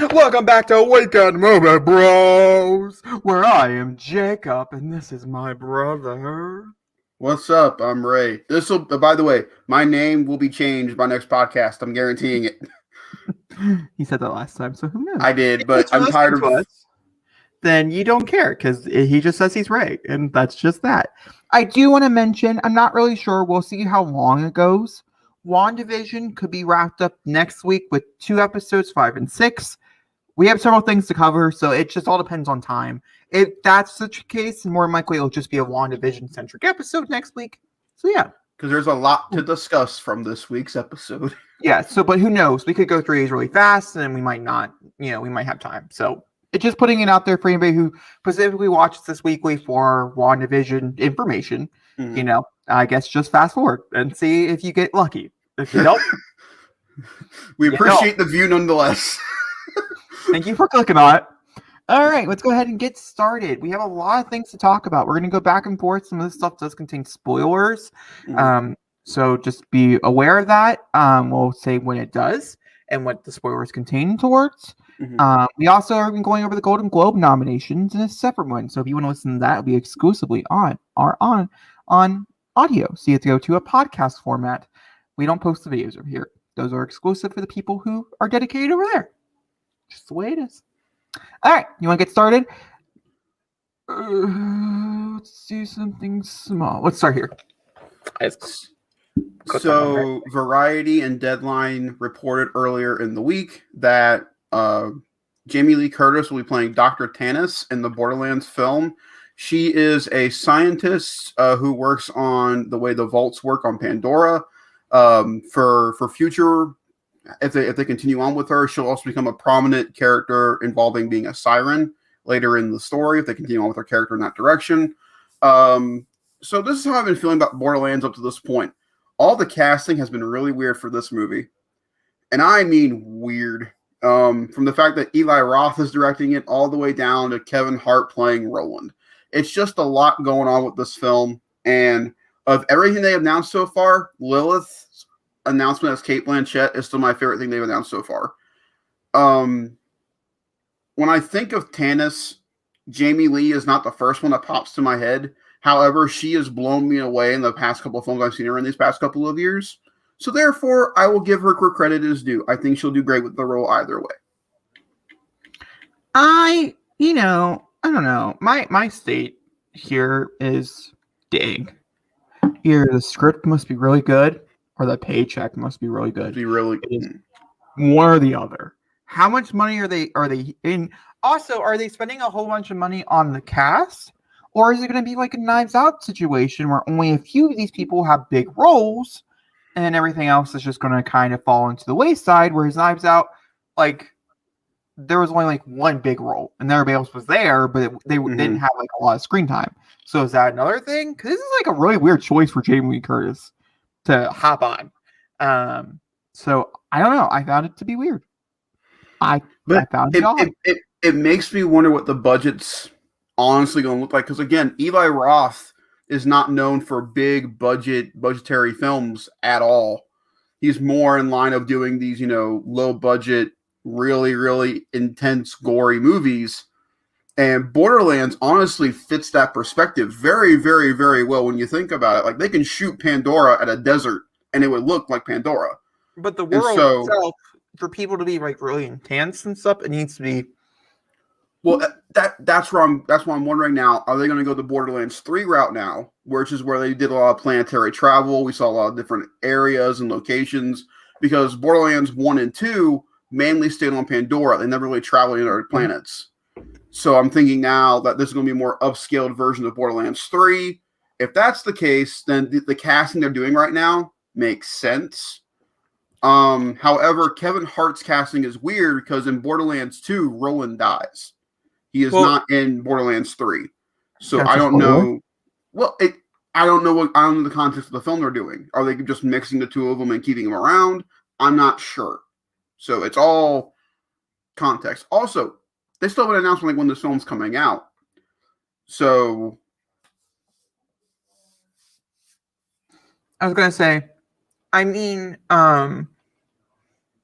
Welcome back to Weekend Movie Bros, where I am Jacob and this is my brother. What's up? I'm Ray. By the way, my name will be changed by next podcast. I'm guaranteeing it. He said that last time, so who knows? I did, but I'm tired of. Us, then you don't care because he just says he's Ray, and that's just that. I do want to mention, I'm not really sure. We'll see how long it goes. WandaVision could be wrapped up next week with 2 episodes, 5 and 6. We have several things to cover, so it just all depends on time. If that's the case, more than likely it'll just be a WandaVision-centric episode next week. So yeah. Because there's a lot to discuss from this week's episode. Yeah, but who knows? We could go through these really fast, and we might not, we might have time. So it's just putting it out there for anybody who specifically watches this weekly for WandaVision information. Mm-hmm. I guess just fast forward and see if you get lucky. If you don't, we appreciate the view nonetheless. Thank you for clicking on it. All right, let's go ahead and get started. We have a lot of things to talk about. We're going to go back and forth. Some of this stuff does contain spoilers. Mm-hmm. So just be aware of that. We'll say when it does and what the spoilers contain towards. Mm-hmm. We also are going over the Golden Globe nominations in a separate one. So if you want to listen to that, it'll be exclusively on audio. So you have to go to a podcast format. We don't post the videos over here. Those are exclusive for the people who are dedicated over there. Just the way it is. All right, you want to get started? Let's do something small. Let's start here. So, Variety and Deadline reported earlier in the week that Jamie Lee Curtis will be playing Dr. Tannis in the Borderlands film. She is a scientist who works on the way the vaults work on Pandora. For future, if they continue on with her, she'll also become a prominent character involving being a siren later in the story if they continue on with her character in that direction. So this is how I've been feeling about Borderlands up to this point. All the casting has been really weird for this movie. And I mean weird. From the fact that Eli Roth is directing it all the way down to Kevin Hart playing Roland. It's just a lot going on with this film. And of everything they have announced so far, Lilith's announcement as Cate Blanchett is still my favorite thing they've announced so far. When I think of Tannis, Jamie Lee is not the first one that pops to my head. However, she has blown me away in the past couple of films I've seen her in these past couple of years. So therefore, I will give her where credit is due. I think she'll do great with the role either way. I don't know. My state here is dang. Either the script must be really good or the paycheck must be really good. One or the other. How much money are they in? Also, are they spending a whole bunch of money on the cast? Or is it going to be like a Knives Out situation where only a few of these people have big roles and everything else is just going to kind of fall into the wayside? Whereas Knives Out, like, there was only like one big role and everybody else was there, but they didn't have like a lot of screen time. So is that another thing? Because this is like a really weird choice for Jamie Lee Curtis to hop on. So I don't know. I found it to be weird. I found it odd. It makes me wonder what the budget's honestly going to look like. Because again, Eli Roth is not known for big budgetary films at all. He's more in line of doing these, low budget, really, really intense, gory movies. And Borderlands honestly fits that perspective very, very, very well when you think about it. Like, they can shoot Pandora at a desert and it would look like Pandora. But the world itself, for people to be like really intense and stuff, it needs to be. Well, that's why I'm wondering now. Are they going to go the Borderlands 3 route now, which is where they did a lot of planetary travel? We saw a lot of different areas and locations because Borderlands 1 and 2 mainly stayed on Pandora. They never really traveled to other planets. So I'm thinking now that this is going to be a more upscaled version of Borderlands 3. If that's the case, then the casting they're doing right now makes sense. However, Kevin Hart's casting is weird because in Borderlands 2, Roland dies. He is not in Borderlands 3. So I don't know. Well, I don't know the context of the film they're doing. Are they just mixing the two of them and keeping them around? I'm not sure. So it's all context. Also, they still haven't announced when this film's coming out. So I was gonna say, I mean,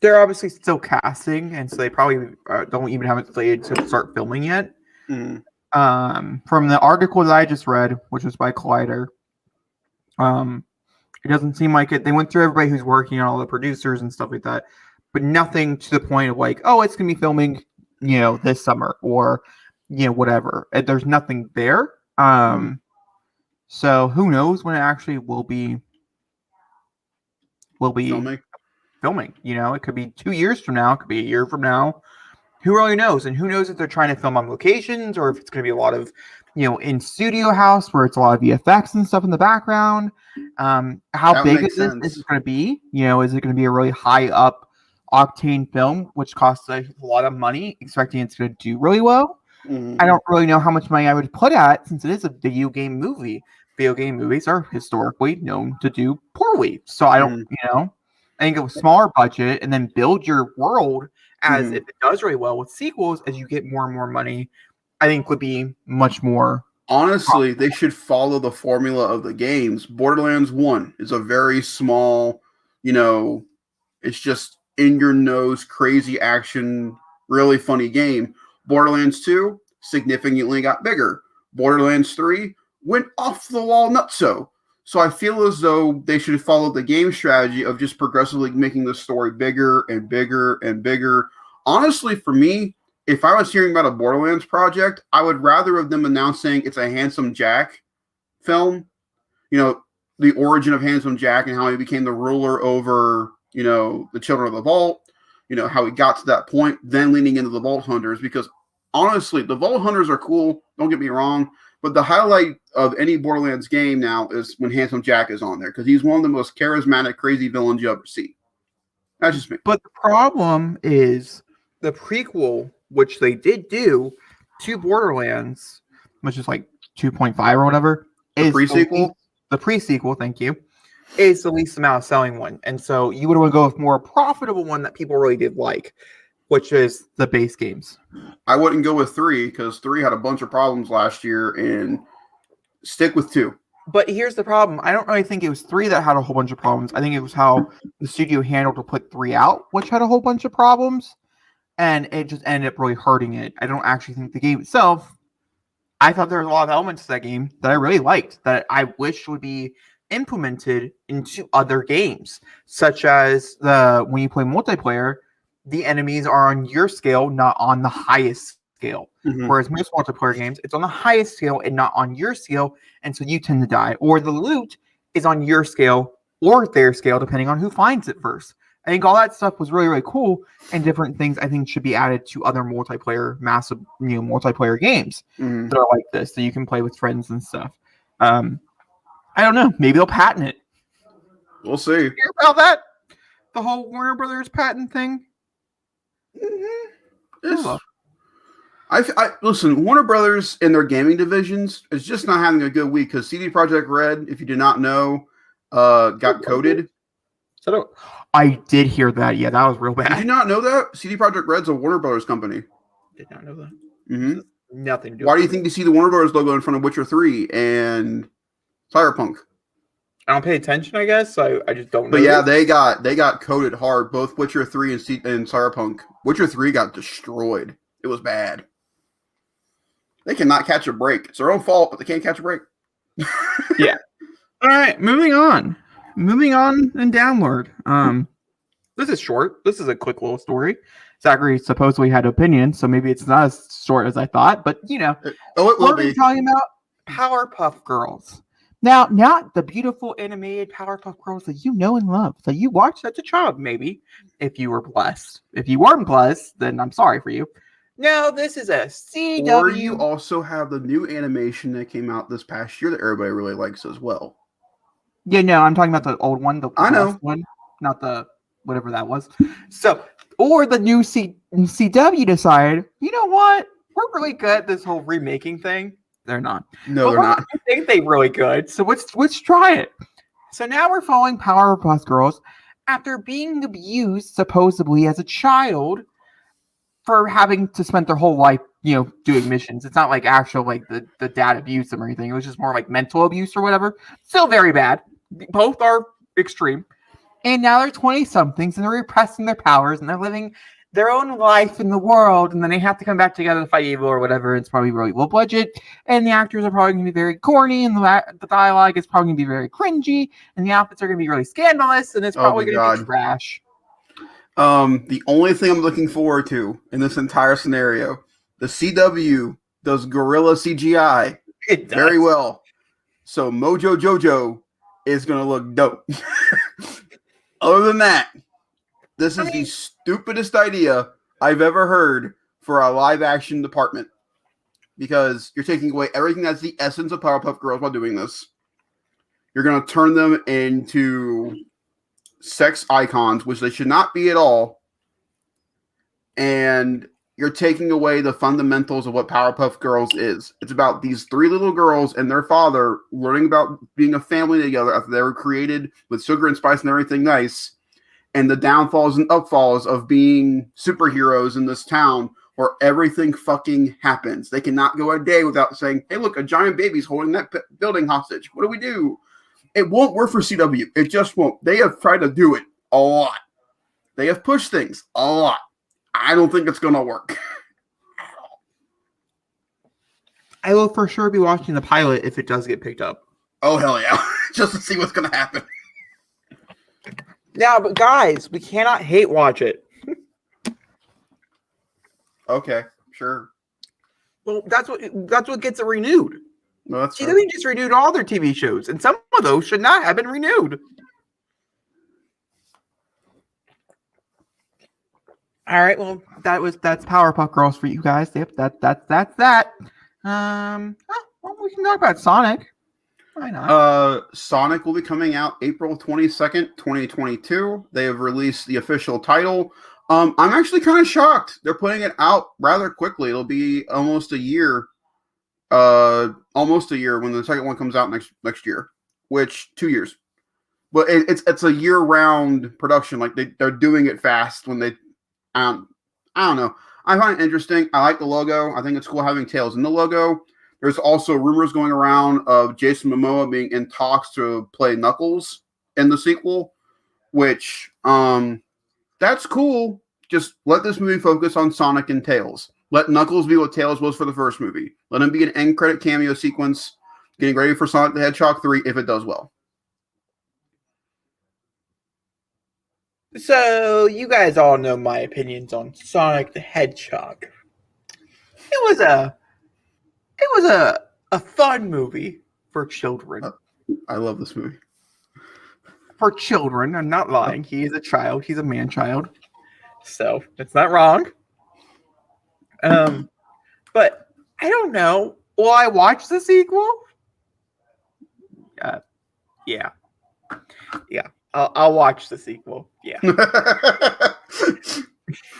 They're obviously still casting, and so they probably don't even have it slated to start filming yet. Mm. From the article that I just read, which was by Collider, it doesn't seem like it. They went through everybody who's working on all the producers and stuff like that, but nothing to the point of like, oh, it's gonna be filming, this summer or, whatever. There's nothing there. So who knows when it actually will be filming. It could be 2 years from now, it could be a year from now. Who really knows? And who knows if they're trying to film on locations or if it's going to be a lot of, in studio house where it's a lot of VFX and stuff in the background. How big is this going to be? Is it going to be a really high up octane film, which costs a lot of money, expecting it's going to do really well? I don't really know how much money I would put at it since it is a video game movie. Video game movies are historically known to do poorly. So I don't, I think a smaller budget and then build your world as if it does really well with sequels as you get more and more money, I think would be much more. Honestly, they should follow the formula of the games. Borderlands 1 is a very small, it's just in your nose, crazy action, really funny game. Borderlands 2 significantly got bigger. Borderlands 3 went off the wall nutso. So I feel as though they should follow the game strategy of just progressively making the story bigger and bigger and bigger. Honestly, for me, if I was hearing about a Borderlands project, I would rather of them announcing it's a Handsome Jack film. The origin of Handsome Jack and how he became the ruler over, the Children of the Vault. How he got to that point, then leaning into the Vault Hunters. Because honestly, the Vault Hunters are cool. Don't get me wrong. But the highlight of any Borderlands game now is when Handsome Jack is on there. Because he's one of the most charismatic, crazy villains you ever see. That's just me. But the problem is the prequel, which they did do to Borderlands, which is like 2.5 or whatever. The pre-sequel? The pre-sequel, thank you. Is the least amount of selling one. And so you would want to go with more profitable one that people really did like, which is the base games. I wouldn't go with 3 because 3 had a bunch of problems last year, and stick with 2. But here's the problem. I don't really think it was 3 that had a whole bunch of problems. I think it was how the studio handled to put 3 out, which had a whole bunch of problems. And it just ended up really hurting it. I don't actually think the game itself, I thought there was a lot of elements to that game that I really liked, that I wish would be implemented into other games, such as when you play multiplayer, the enemies are on your scale, not on the highest scale. Whereas most multiplayer games, it's on the highest scale and not on your scale, and so you tend to die. Or the loot is on your scale or their scale, depending on who finds it first. I think all that stuff was really, really cool, and different things I think should be added to other massive multiplayer games that are like this, that you can play with friends and stuff. I don't know. Maybe they'll patent it. We'll see. Hear about that? The whole Warner Brothers patent thing? I listen, Warner Brothers in their gaming divisions is just not having a good week because CD Projekt Red, if you did not know, got coded. I did hear that. Yeah, that was real bad. Did you not know that? CD Projekt Red's a Warner Brothers company. Did not know that. Nothing to do. Why do you think you see the Warner Brothers logo in front of Witcher 3 and Cyberpunk? I don't pay attention, I guess. I just don't know. But yeah, they got coded hard. Both Witcher 3 and Cyberpunk. Witcher 3 got destroyed. It was bad. They cannot catch a break. It's their own fault, but they can't catch a break. Yeah. All right, moving on and downward. This is short. This is a quick little story. Zachary supposedly had opinions, so maybe it's not as short as I thought, but it will be. We're talking about Powerpuff Girls. Now, not the beautiful animated Powerpuff Girls that you know and love, that you watched as a child, maybe, if you were blessed. If you weren't blessed, then I'm sorry for you. No, this is a CW. Or you also have the new animation that came out this past year that everybody really likes as well. Yeah, no, I'm talking about the old one, the I know one, not the whatever that was. So, or the new CW decided, you know what? We're really good at this whole remaking thing. They're not. No, they're not. I think they're really good. So let's try it. So now we're following Powerpuff Girls after being abused supposedly as a child for having to spend their whole life, doing missions. It's not like actual the dad abused them or anything. It was just more like mental abuse or whatever. Still very bad. Both are extreme. And now they're 20-somethings and they're repressing their powers and they're living their own life in the world. And then they have to come back together to fight evil or whatever. It's probably really low budget. And the actors are probably going to be very corny. And the dialogue is probably going to be very cringy. And the outfits are going to be really scandalous. And it's probably going to be trash. The only thing I'm looking forward to in this entire scenario, the CW does gorilla CGI very well. So Mojo Jojo is going to look dope. Other than that, this is the stupidest idea I've ever heard for a live action department. Because you're taking away everything that's the essence of Powerpuff Girls while doing this. You're going to turn them into sex icons, which they should not be at all. And you're taking away the fundamentals of what Powerpuff Girls is. It's about these 3 little girls and their father learning about being a family together after they were created with sugar and spice and everything nice, and the downfalls and upfalls of being superheroes in this town where everything fucking happens. They cannot go a day without saying, hey, look, a giant baby's holding that building hostage. What do we do? It won't work for CW. It just won't. They have tried to do it a lot. They have pushed things a lot. I don't think it's going to work. I will for sure be watching the pilot if it does get picked up. Oh, hell yeah. Just to see what's going to happen. Yeah, but guys, we cannot hate watch it. Okay, sure. Well, that's what gets it renewed. No, that's CW just renewed all their TV shows, and some of those should not have been renewed. All right, well, that's Powerpuff Girls for you guys. Yep, that's that. Well, we can talk about Sonic. Why not? Sonic will be coming out April 22nd, 2022. They have released the official title. I'm actually kind of shocked. They're putting it out rather quickly. It'll be almost a year. Almost a year when the second one comes out next year, which 2 years. But it's a year-round production. Like they're doing it fast when they. I don't know. I find it interesting. I like the logo. I think it's cool having Tails in the logo. There's also rumors going around of Jason Momoa being in talks to play Knuckles in the sequel, which that's cool. Just let this movie focus on Sonic and Tails. Let Knuckles be what Tails was for the first movie. Let him be an end credit cameo sequence, getting ready for Sonic the Hedgehog 3 if it does well. So, you guys all know my opinions on Sonic the Hedgehog. It was a fun movie for children. I love this movie. For children, I'm not lying. He is a child. He's a man-child. So, that's not wrong. But I don't know. Will I watch the sequel? Yeah. I'll watch the sequel. Yeah.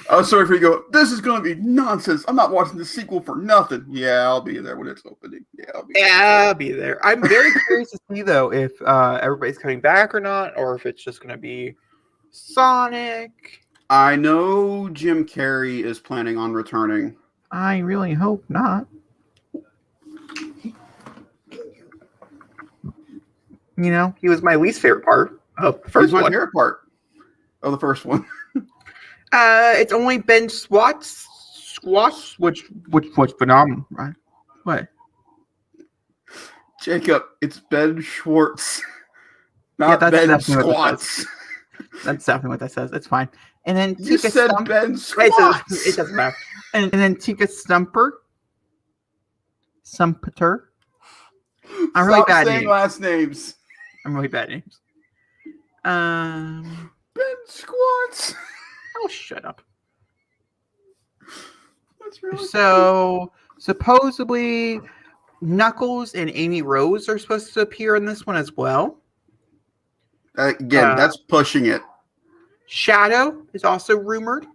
I was sorry for you to go, this is going to be nonsense. I'm not watching the sequel for nothing. Yeah, I'll be there when it's opening. I'll be there. I'm very curious to see, though, if everybody's coming back or not, or if it's just going to be Sonic. I know Jim Carrey is planning on returning. I really hope not. You know, he was my least favorite part of the first one. My favorite part of the first one. It's only Ben Squash, which was phenomenal, right? What? Jacob, it's Ben Schwartz, not Ben Squats. That's definitely what that says. It's fine. And then you Tika said Ben Squats. It doesn't matter. And then Tika Stumper. Sumpeter. I'm really bad saying names. Last names. I'm really bad names. Ben Squats. Oh, shut up. That's really so supposedly Knuckles and Amy Rose are supposed to appear in this one as well. Again, that's pushing it. Shadow is also rumored.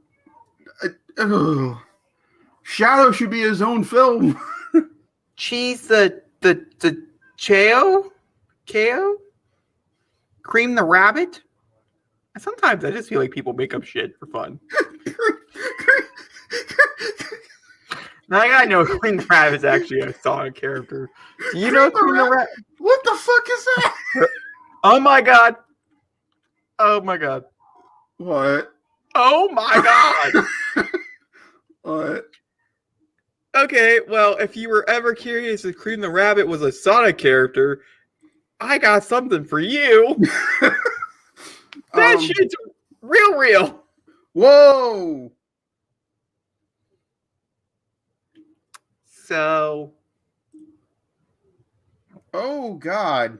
Shadow should be his own film. Cheese the Cheo? Cream the Rabbit? Sometimes I just feel like people make up shit for fun. Now I know Cream the Rabbit is actually a Sonic character. Do you know Cream the Rabbit? What the fuck is that? Oh my god. Oh my god. What? Oh my god. What? Okay, well, if you were ever curious if Cream the Rabbit was a Sonic character, I got something for you. That shit's real. Whoa. So. Oh God.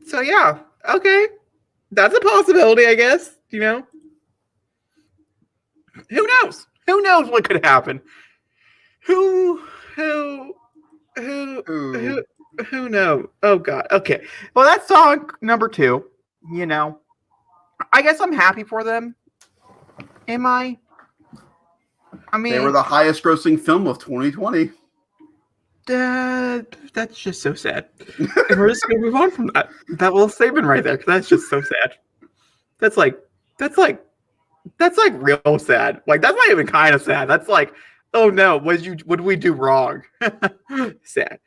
So yeah, okay. That's a possibility, I guess. You know? Who knows? Who knows what could happen? Who knows? Oh god. Okay. Well, that's song number 2. You know, I guess I'm happy for them. Am I? I mean, they were the highest grossing film of 2020. That's just so sad. And we're just gonna move on from that little statement right there, because that's just so sad. That's like real sad. Like, that's not even kind of sad. That's like, oh no, what did we do wrong? Sad.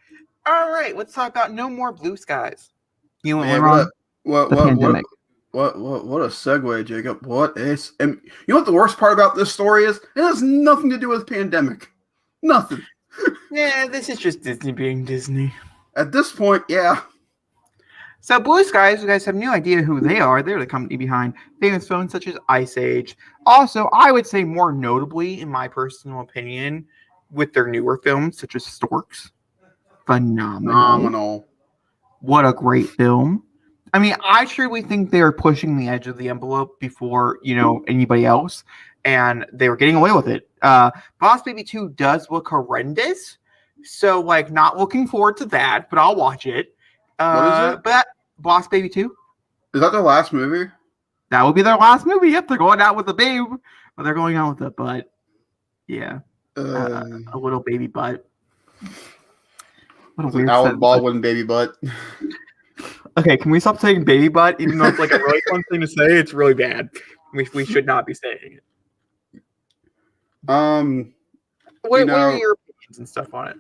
All right, let's talk about No More Blue Skies. You went wrong. What a segue, Jacob. And you know what the worst part about this story is? It has nothing to do with pandemic. Nothing. Yeah, this is just Disney being Disney. At this point, yeah. So Blue Skies, you guys have no idea who they are. They're the company behind famous films such as Ice Age. Also, I would say more notably, in my personal opinion, with their newer films such as Storks. Phenomenal. What a great film. I mean, I truly think they were pushing the edge of the envelope before, anybody else, and they were getting away with it. Boss Baby 2 does look horrendous, so, not looking forward to that, but I'll watch it. What is it? But Boss Baby 2. Is that their last movie? That will be their last movie. Yep, they're going out with a babe. Well, they're going out with a butt. Yeah. A little baby butt. What a weird Alec Baldwin baby butt. Okay, can we stop saying baby butt? Even though it's a really fun thing to say, it's really bad. We should not be saying it. What are your opinions and stuff on it?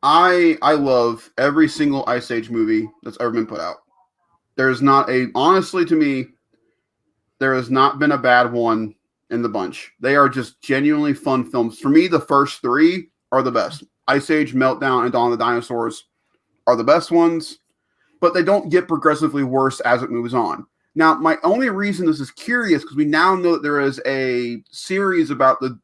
I love every single Ice Age movie that's ever been put out. Honestly, to me, there has not been a bad one in the bunch. They are just genuinely fun films. For me, the first 3 are the best. Ice Age, Meltdown, and Dawn of the Dinosaurs are the best ones, but they don't get progressively worse as it moves on. Now, my only reason this is curious, because we now know that there is a series about the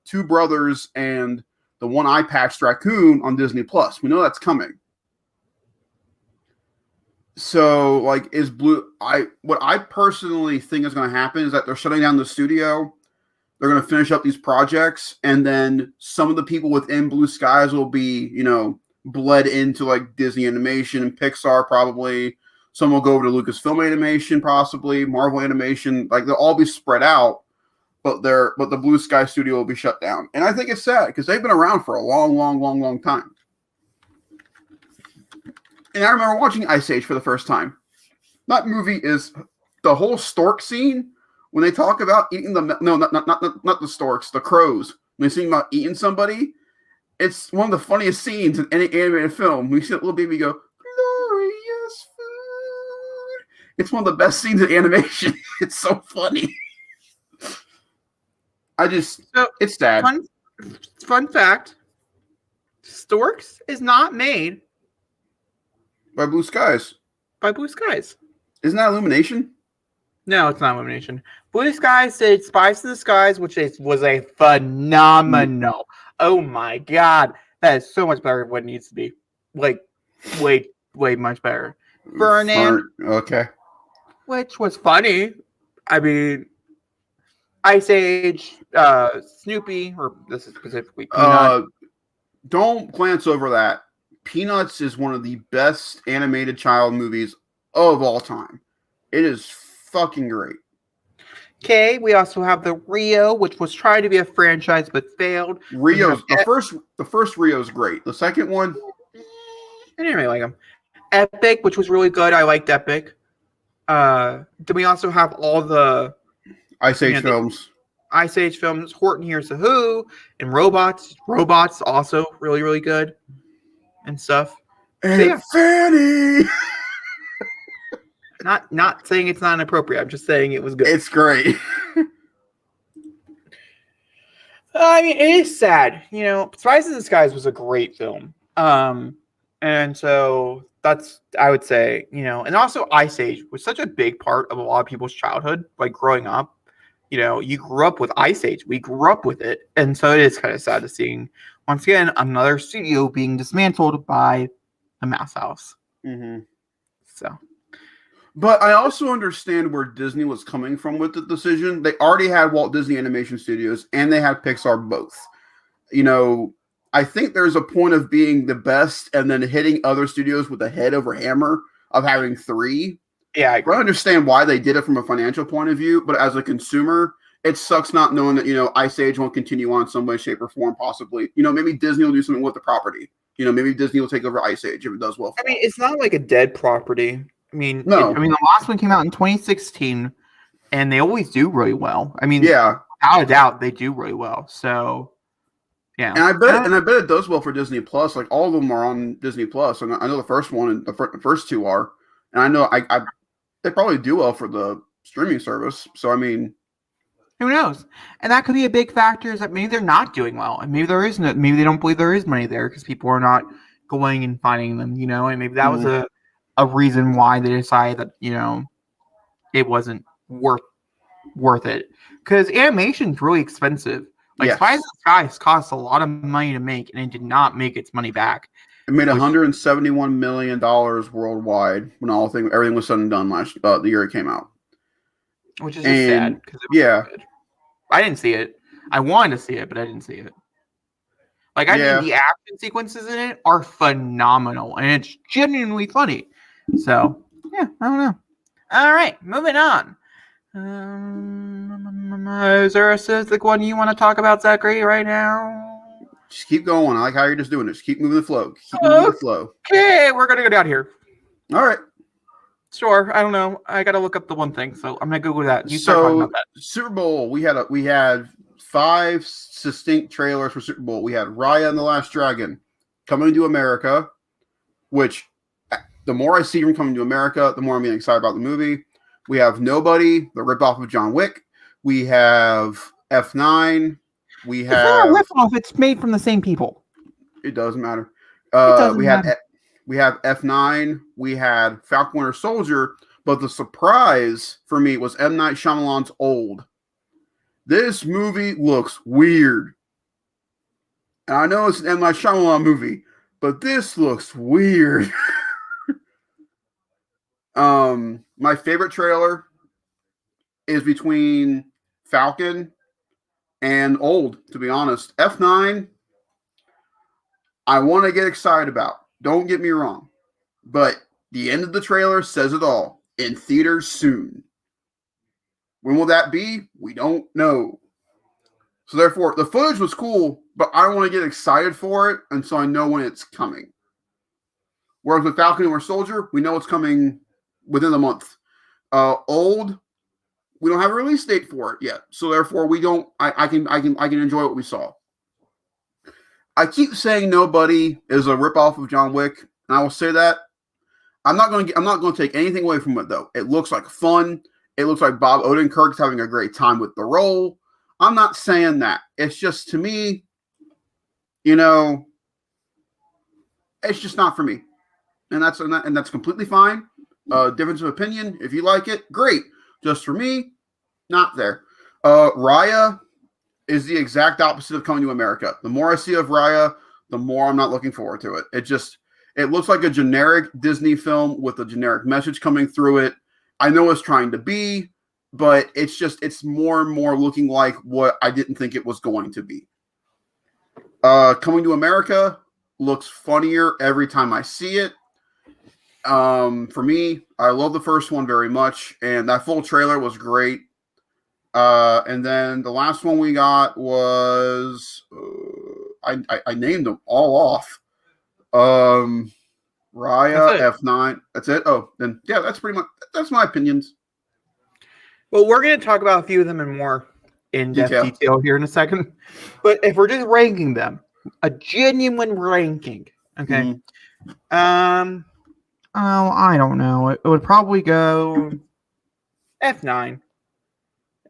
2 brothers and the one eye-patched raccoon on Disney Plus. We know that's coming. So, what I personally think is going to happen is that they're shutting down the studio. They're going to finish up these projects, and then some of the people within Blue Skies will be, bled into Disney Animation and Pixar probably. Some will go over to Lucasfilm Animation possibly, Marvel Animation. They'll all be spread out, but the Blue Sky studio will be shut down. And I think it's sad because they've been around for a long time. And I remember watching Ice Age for the first time. That movie is the whole stork scene when they talk about eating not the storks, the crows. When they sing about eating somebody, it's one of the funniest scenes in any animated film. We see that little baby go, glorious food. It's one of the best scenes in animation. It's so funny. It's sad. Fun fact, Storks is not made by Blue Skies. Isn't that Illumination? No, it's not Illumination. Blue Skies did Spice in the Skies, which was a phenomenal. Oh my god, that is so much better than what it needs to be. Way much better. Ferdinand. Okay. Which was funny. I mean, Ice Age, Snoopy, or this is specifically Peanut. Don't glance over that. Peanuts is one of the best animated child movies of all time. It is fucking great. Okay, we also have the Rio, which was trying to be a franchise but failed. The first Rio is great. The second one, I didn't really like them. Epic, which was really good. I liked Epic. Then we also have all the Ice Age films. Ice Age films. Horton Hears the Who and Robots. Robots also really, really good and stuff. And Fanny. Not saying it's not inappropriate. I'm just saying it was good. It's great. I mean, it is sad. Spies in the Skies was a great film. And so that's, I would say, and also Ice Age was such a big part of a lot of people's childhood, like growing up. You grew up with Ice Age. We grew up with it. And so it is kind of sad to see, once again, another studio being dismantled by a mouse house. Mm-hmm. So. But I also understand where Disney was coming from with the decision. They already had Walt Disney Animation Studios and they had Pixar both. I think there's a point of being the best and then hitting other studios with a head over hammer of having 3. Yeah, I understand why they did it from a financial point of view, but as a consumer, it sucks not knowing that, Ice Age won't continue on in some way, shape, or form, possibly. Maybe Disney will do something with the property. Maybe Disney will take over Ice Age if it does well. I mean, it's not like a dead property. No. The last one came out in 2016, and they always do really well. Yeah. Without a doubt, they do really well. So, yeah. And I bet it does well for Disney Plus. Like, all of them are on Disney Plus. And I know the first one and the first 2 are. And I know they probably do well for the streaming service. So, who knows? And that could be a big factor, is that maybe they're not doing well. And maybe there isn't. Maybe they don't believe there is money there because people are not going and finding them, and maybe that was a reason why they decided that, it wasn't worth it. Because animation's really expensive. Like, yes. Spies in the Skies costs a lot of money to make, and it did not make its money back. It made $171 million worldwide when everything was said and done the year it came out. Which is just sad. Yeah. Good. I didn't see it. I wanted to see it, but I didn't see it. Like, I think the action sequences in it are phenomenal, and it's genuinely funny. So, yeah, I don't know. All right, moving on. Is there a specific one you want to talk about, Zachary, right now? Just keep going. I like how you're just doing it. Just keep moving the flow. Okay, we're going to go down here. All right. Sure. I don't know. I got to look up the one thing, so I'm going to Google that. You start talking about that. Super Bowl, we had 5 distinct trailers for Super Bowl. We had Raya and the Last Dragon, Coming to America, which the more I see from Coming to America, the more I'm getting excited about the movie. We have Nobody, the ripoff of John Wick. We have F9. We have. It's not a ripoff. It's made from the same people. It doesn't matter. We have F9. We had Falcon Winter Soldier. But the surprise for me was M. Night Shyamalan's Old. This movie looks weird. And I know it's an M. Night Shyamalan movie, but this looks weird. My favorite trailer is between Falcon and Old, to be honest. F9, I want to get excited about. Don't get me wrong. But the end of the trailer says it all. In theaters soon. When will that be? We don't know. So therefore, the footage was cool, but I don't want to get excited for it until I know when it's coming. Whereas with Falcon and Winter Soldier, we know it's coming within the month. Old, we don't have a release date for it yet, so therefore we don't. I can enjoy what we saw. I keep saying Nobody is a ripoff of John Wick, and I will say that. I'm not going to take anything away from it though. It looks like fun. It looks like Bob Odenkirk's having a great time with the role. I'm not saying that. It's just, to me, it's just not for me, and that's completely fine. Difference of opinion. If you like it, great. Just for me, not there. Raya is the exact opposite of Coming to America. The more I see of Raya, the more I'm not looking forward to it. It looks like a generic Disney film with a generic message coming through it. I know it's trying to be, but it's more and more looking like what I didn't think it was going to be. Coming to America looks funnier every time I see it. For me, I love the first one very much, and that full trailer was great. And then the last one we got was I named them all off. Raya, F9. That's it. Oh, then yeah, that's my opinions. Well, we're going to talk about a few of them in more in-depth detail here in a second. But if we're just ranking them, a genuine ranking, okay? Oh, I don't know. It would probably go F9.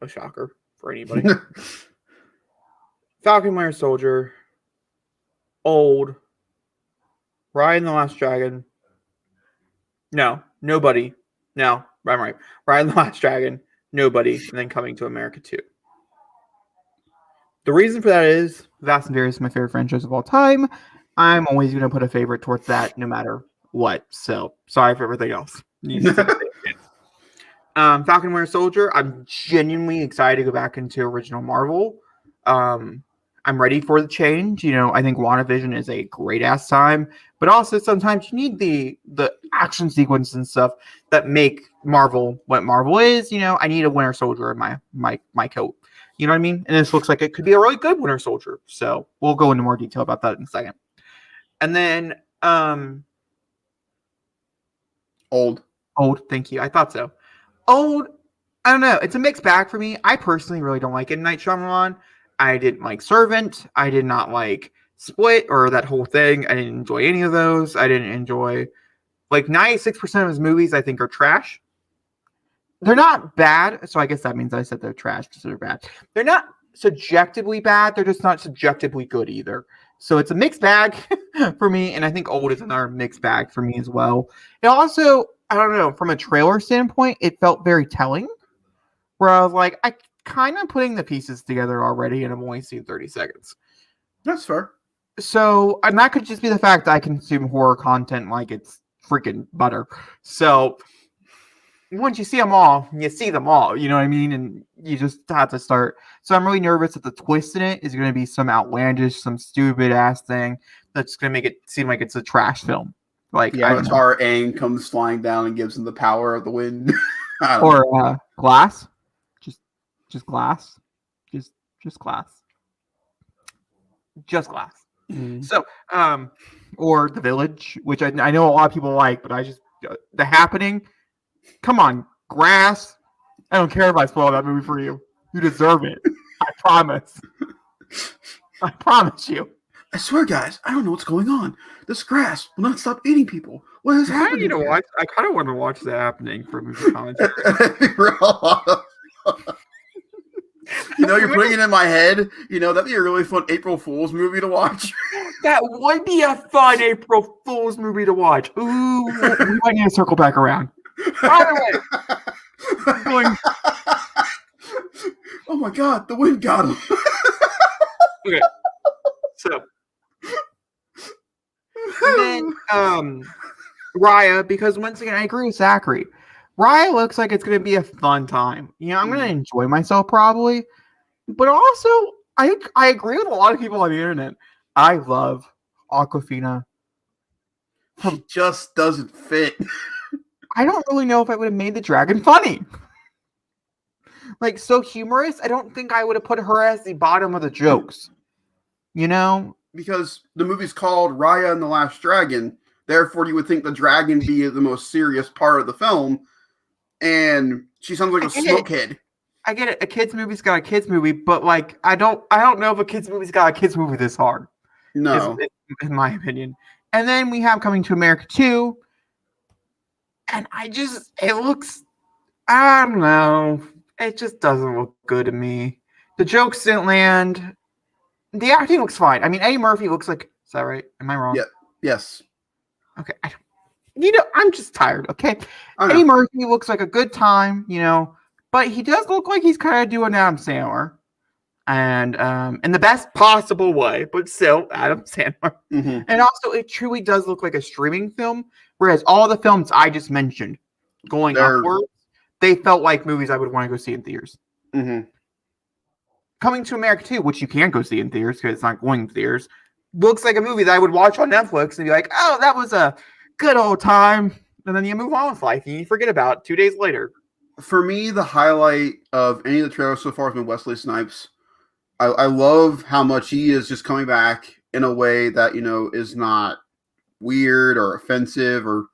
No shocker for anybody. Falcon Winter Soldier. Old. Raya and the Last Dragon. No, nobody. No, I'm right. Raya and the Last Dragon. Nobody. And then Coming to America 2. The reason for that is Fast and Furious is my favorite franchise of all time. I'm always going to put a favorite towards that no matter what. So, sorry for everything else. Falcon Winter Soldier, I'm genuinely excited to go back into original Marvel. I'm ready for the change. You know, I think WandaVision is a great ass time, but also sometimes you need the action sequence and stuff that make Marvel what Marvel is. You know, I need a Winter Soldier in my coat. You know what I mean? And this looks like it could be a really good Winter Soldier. So we'll go into more detail about that in a second. And then Old. Thank you. I thought so. Old. I don't know. It's a mixed bag for me. I personally really don't like it. Night Shyamalan. I didn't like Servant. I did not like Split or that whole thing. I didn't enjoy any of those. I didn't enjoy 96% of his movies. I think are trash. They're not bad, so I guess that means I said they're trash because they're bad. They're not subjectively bad. They're just not subjectively good either. So it's a mixed bag for me, and I think Old is another mixed bag for me as well. It also, I don't know, from a trailer standpoint, it felt very telling. Where I was like, I kind of putting the pieces together already, and I'm only seeing 30 seconds. That's fair. So, and that could just be the fact that I consume horror content like it's freaking butter. So, once you see them all, you see them all, you know what I mean? And you just have to start. So, I'm really nervous that the twist in it is going to be some outlandish, some stupid ass thing that's going to make it seem like it's a trash film. Like, Avatar Aang comes flying down and gives him the power of the wind. Or Glass. Just Glass. Just Glass. Just Glass. Mm-hmm. So, or The Village, which I know a lot of people like, but I just The Happening. Come on, Grass. I don't care if I spoil that movie for you. You deserve it. I promise. I promise you. I swear, guys, I don't know what's going on. This grass will not stop eating people. What is happening? I kind of want to watch The Happening for movie commentary. You know, you're putting it in my head. You know, that'd be a really fun April Fool's movie to watch. That would be a fun April Fool's movie to watch. Ooh, we might need to circle back around. By the way, oh my God, the wind got him. Okay, so and then Raya, because once again, I agree with Zachary. Raya looks like it's going to be a fun time. You know, I'm going to enjoy myself probably. But also, I agree with a lot of people on the internet. I love Awkwafina. He just doesn't fit. I don't really know if I would have made the dragon funny. Like, so humorous, I don't think I would have put her as the bottom of the jokes. You know? Because the movie's called Raya and the Last Dragon. Therefore, you would think the dragon be the most serious part of the film. And she sounds like a smoke head. I get it. A kid's movie's got a kid's movie, but like I don't know if a kid's movie's got a kid's movie this hard. No. In my opinion. And then we have Coming to America 2. And it looks, I don't know. It just doesn't look good to me. The jokes didn't land. The acting looks fine. I mean, Eddie Murphy looks like, is that right? Am I wrong? Yeah. Yes. Okay. I'm just tired, okay? Eddie Murphy looks like a good time, you know, but he does look like he's kind of doing Adam Sandler. And in the best possible way, but still Adam Sandler. Mm-hmm. And also, it truly does look like a streaming film, whereas all the films I just mentioned going upwards, they felt like movies I would want to go see in theaters. Mm-hmm. Coming to America 2, which you can't go see in theaters because it's not going to theaters, looks like a movie that I would watch on Netflix and be like, oh, that was a good old time. And then you move on with life and you forget about it 2 days later. For me, the highlight of any of the trailers so far has been Wesley Snipes. I love how much he is just coming back in a way that, you know, is not weird or offensive, or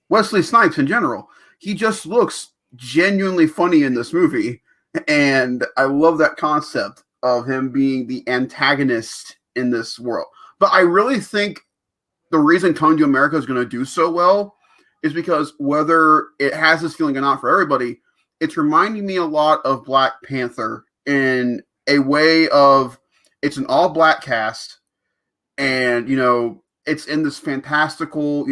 Wesley Snipes in general. He just looks genuinely funny in this movie. And I love that concept of him being the antagonist in this world. But I really think the reason Coming to America is going to do so well is because whether it has this feeling or not for everybody, it's reminding me a lot of Black Panther in a way of it's an all black cast, and it's in this fantastical,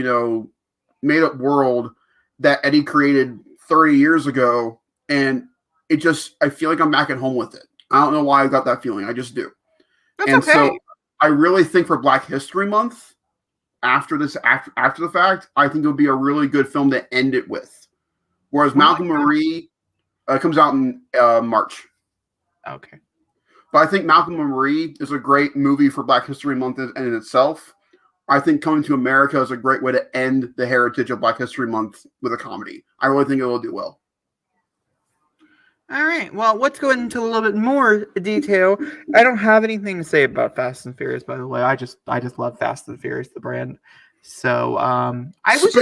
made up world that Eddie created 30 years ago, and I feel like I'm back at home with it. I don't know why I got that feeling. I just do. That's and okay. So I really think for Black History Month, after the fact, I think it would be a really good film to end it with. Whereas Malcolm Marie comes out in March. Okay. But I think Malcolm and Marie is a great movie for Black History Month in itself. I think Coming to America is a great way to end the heritage of Black History Month with a comedy. I really think it will do well. All right. Well, let's go into a little bit more detail. I don't have anything to say about Fast and Furious, by the way. I just love Fast and Furious, the brand. So I was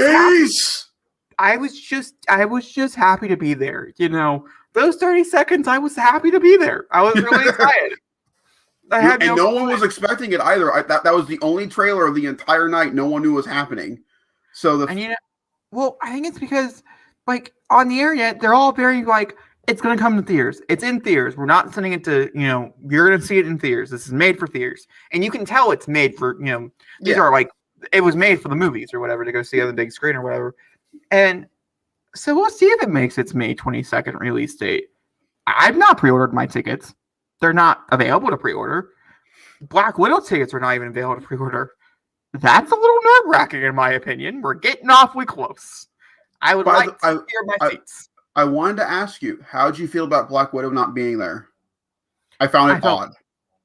just happy to be there. Those 30 seconds, I was happy to be there. I was really excited. No one was expecting it either. That was the only trailer of the entire night. No one knew what was happening. So I think it's because, like, on the internet, they're all very like, it's going to come to theaters. It's in theaters. We're not sending it to, you're going to see it in theaters. This is made for theaters. And you can tell it's made for, these are like, it was made for the movies or whatever to go see on the big screen or whatever. And so we'll see if it makes its May 22nd release date. I've not pre-ordered my tickets. They're not available to pre-order. Black Widow tickets are not even available to pre-order. That's a little nerve-wracking in my opinion. We're getting awfully close. I would like to hear my seats. I wanted to ask you, how did you feel about Black Widow not being there? I found it odd.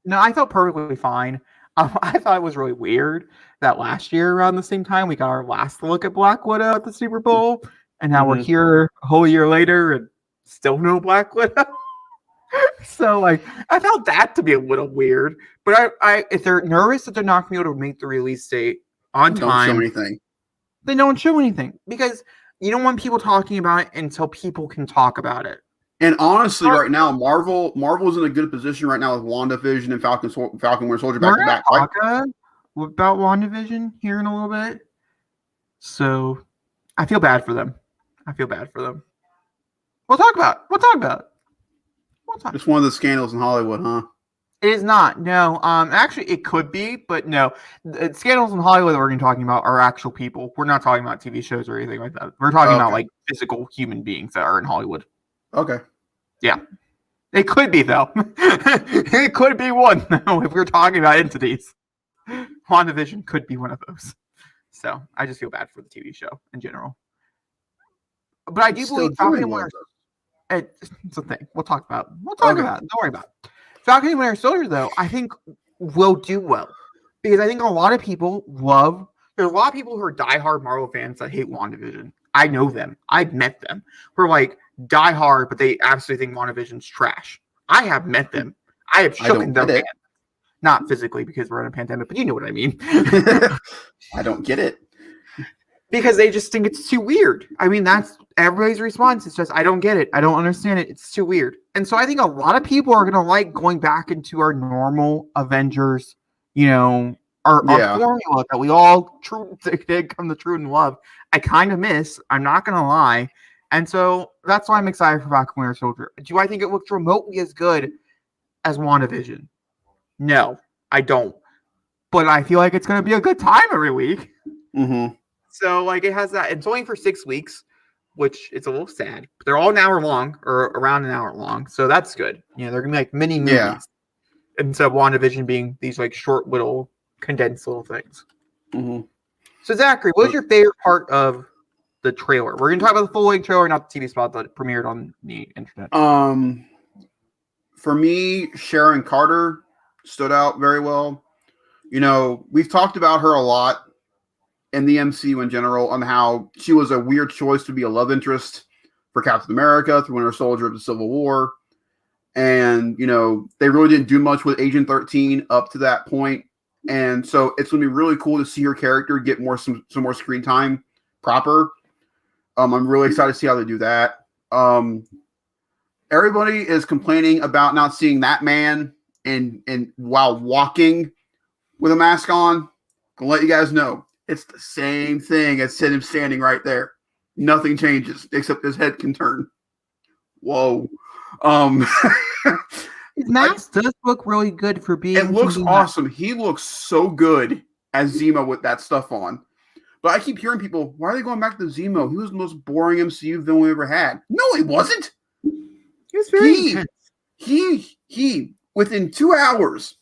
No, I felt perfectly fine. I thought it was really weird that last year around the same time we got our last look at Black Widow at the Super Bowl, and now we're here a whole year later and still no Black Widow. So I felt that to be a little weird. But if they're nervous that they're not going to be able to make the release date on time, don't show anything. They don't show anything because you don't want people talking about it until people can talk about it. And honestly, right now, Marvel's in a good position right now with WandaVision and Falcon Winter Soldier back to back. About WandaVision here in a little bit. So I feel bad for them. We'll talk about it. It's one of the scandals in Hollywood, huh? It is not. No. Actually, it could be, but no. The scandals in Hollywood that we're going to be talking about are actual people. We're not talking about TV shows or anything like that. We're talking about like physical human beings that are in Hollywood. Okay. Yeah. It could be, though. It could be one, though, if we're talking about entities. WandaVision could be one of those. So I just feel bad for the TV show in general. But I do believe Falcon and Winter. It's a thing. We'll talk about it. Don't worry about it. Falcon and Winter Soldier, though, I think will do well. Because I think a lot of people there's a lot of people who are diehard Marvel fans that hate WandaVision. I know them. I've met them. Who are like diehard, but they absolutely think WandaVision's trash. I have met them. I have shook their hand. Not physically because we're in a pandemic, but you know what I mean. I don't get it. Because they just think it's too weird. I mean, that's everybody's response. It's just, I don't get it. I don't understand it. It's too weird. And so I think a lot of people are going to like going back into our normal Avengers, our formula that we all did come to true and love. I kind of miss. I'm not going to lie. And so that's why I'm excited for Falcon Winter Soldier. Do I think it looks remotely as good as WandaVision? No, I don't. But I feel like it's going to be a good time every week. Mm-hmm. So, like, it has that. It's only for 6 weeks, which is a little sad. But they're all an hour long, or around an hour long. So that's good. They're going to be like mini movies. Yeah. Instead of WandaVision being these, like, short, little, condensed little things. Mm-hmm. So, Zachary, what was your favorite part of the trailer? We're going to talk about the full-length trailer, not the TV spot that premiered on the internet. For me, Sharon Carter stood out very well. We've talked about her a lot in the MCU in general on how she was a weird choice to be a love interest for Captain America through Winter Soldier of the Civil War. And, they really didn't do much with Agent 13 up to that point. And so it's going to be really cool to see her character get some more screen time proper. I'm really excited to see how they do that. Everybody is complaining about not seeing that man and while walking with a mask on. Gonna let you guys know. It's the same thing as him standing right there. Nothing changes except his head can turn. Whoa. His mask does look really good for being. It looks awesome. He looks so good as Zemo with that stuff on. But I keep hearing people, why are they going back to Zemo? He was the most boring MCU villain we ever had. No, he wasn't. He was very intense. He within 2 hours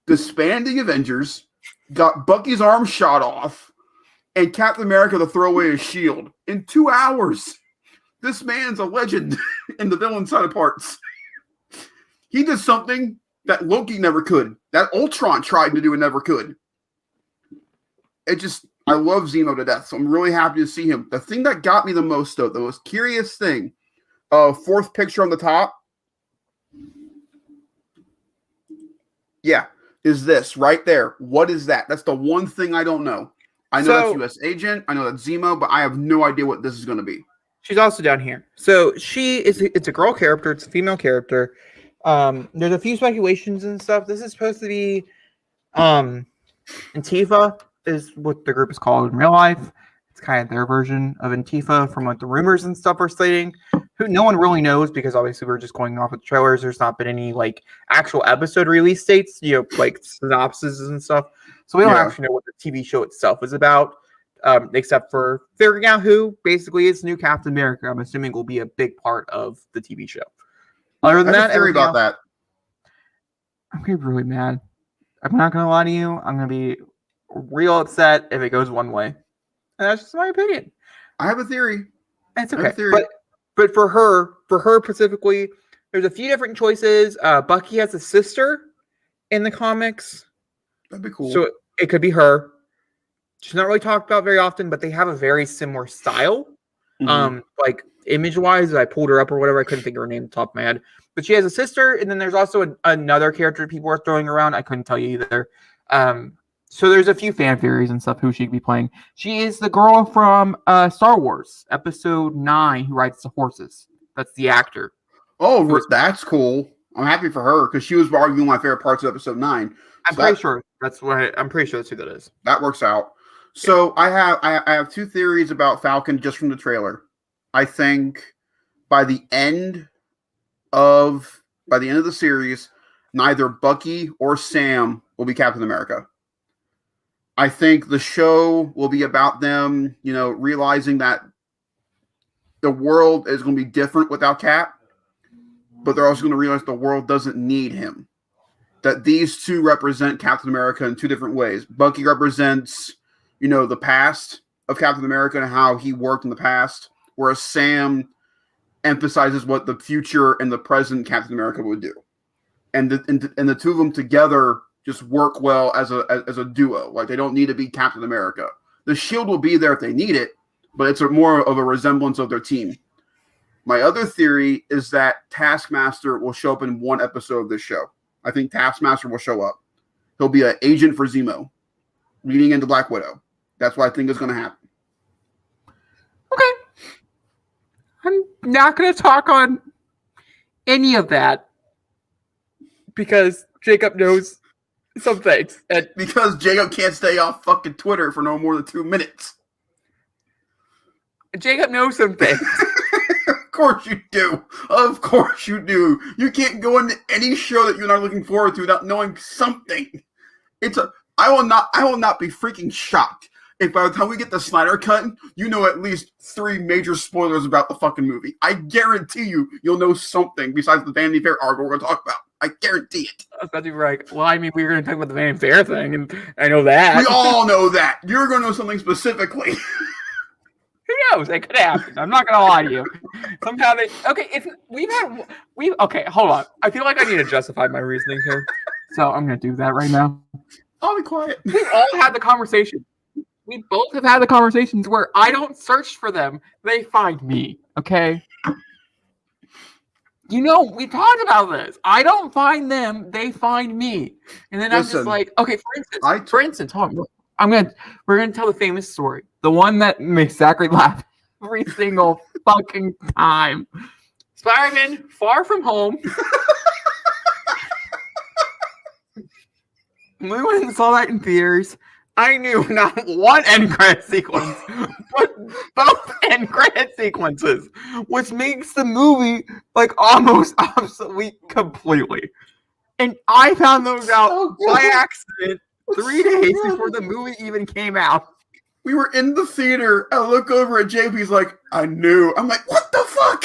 disbanded the Avengers, got Bucky's arm shot off, and Captain America to throw away his shield in 2 hours. This man's a legend in the villain side of parts. He did something that Loki never could, that Ultron tried to do and never could. I love Zemo to death, so I'm really happy to see him. The thing that got me the most, though, the most curious thing, fourth picture on the top, yeah, is this right there. What is that? That's the one thing I don't know. I know that's U.S. Agent. I know that's Zemo, but I have no idea what this is going to be. She's also down here. So it's a girl character. It's a female character. There's a few speculations and stuff. This is supposed to be Antifa is what the group is called in real life. It's kind of their version of Antifa from what the rumors and stuff are stating. Who no one really knows because obviously we're just going off with trailers. There's not been any like actual episode release dates, like synopses and stuff. So we don't actually know what the TV show itself is about, except for figuring out who basically is new Captain America. I'm assuming will be a big part of the TV show. Other than that, theory about that. I'm gonna be really mad. I'm not gonna lie to you. I'm gonna be real upset if it goes one way, and that's just my opinion. I have a theory. It's okay, but for her specifically, there's a few different choices. Bucky has a sister in the comics. That'd be cool. So it could be her. She's not really talked about very often, but they have a very similar style. Mm-hmm. Like image-wise, I pulled her up or whatever. I couldn't think of her name off the top of my head. But she has a sister, and then there's also another character people are throwing around. I couldn't tell you either. So there's a few fan theories and stuff who she could be playing. She is the girl from Star Wars Episode 9 who rides the horses. That's the actor. Oh, that's cool. I'm happy for her because she was arguing my favorite parts of Episode 9. I'm pretty sure that's who that is. That works out. So I have two theories about Falcon just from the trailer. I think by the end of the series, neither Bucky or Sam will be Captain America. I think the show will be about them, realizing that the world is going to be different without Cap, but they're also going to realize the world doesn't need him. That these two represent Captain America in two different ways. Bucky represents, the past of Captain America and how he worked in the past, whereas Sam emphasizes what the future and the present Captain America would do. And the two of them together just work well as a duo. Like they don't need to be Captain America. The Shield will be there if they need it, but it's more of a resemblance of their team. My other theory is that Taskmaster will show up in one episode of this show. I think Taskmaster will show up. He'll be an agent for Zemo, leading into Black Widow. That's what I think is going to happen. Okay. I'm not going to talk on any of that because Jacob knows some things. And because Jacob can't stay off fucking Twitter for no more than 2 minutes. Jacob knows some things. Of course you do. Of course you do. You can't go into any show that you're not looking forward to without knowing something. I will not be freaking shocked if by the time we get the Snyder cut, you know at least 3 major spoilers about the fucking movie. I guarantee you'll know something besides the Vanity Fair article we're going to talk about. I guarantee it. I was about to be right. Well, I mean, we were going to talk about the Vanity Fair thing, and I know that. We all know that. You're going to know something specifically. Who knows? It could happen. I'm not going to lie to you. Somehow okay, hold on. I feel like I need to justify my reasoning here. So I'm going to do that right now. I'll be quiet. We all had the conversation. We both have had the conversations where I don't search for them. They find me. Okay? We talked about this. I don't find them. They find me. And then I'm just like, okay, for instance, hold on. We're going to tell the famous story. The one that makes Zachary laugh every single fucking time. Spider-Man Far From Home. We went and saw that in theaters. I knew not one end credit sequence, but both end credit sequences, which makes the movie like almost obsolete completely. And I found those out by accident 3 days before the movie even came out. We were in the theater. I look over at JP's like, I knew. I'm like, what the fuck?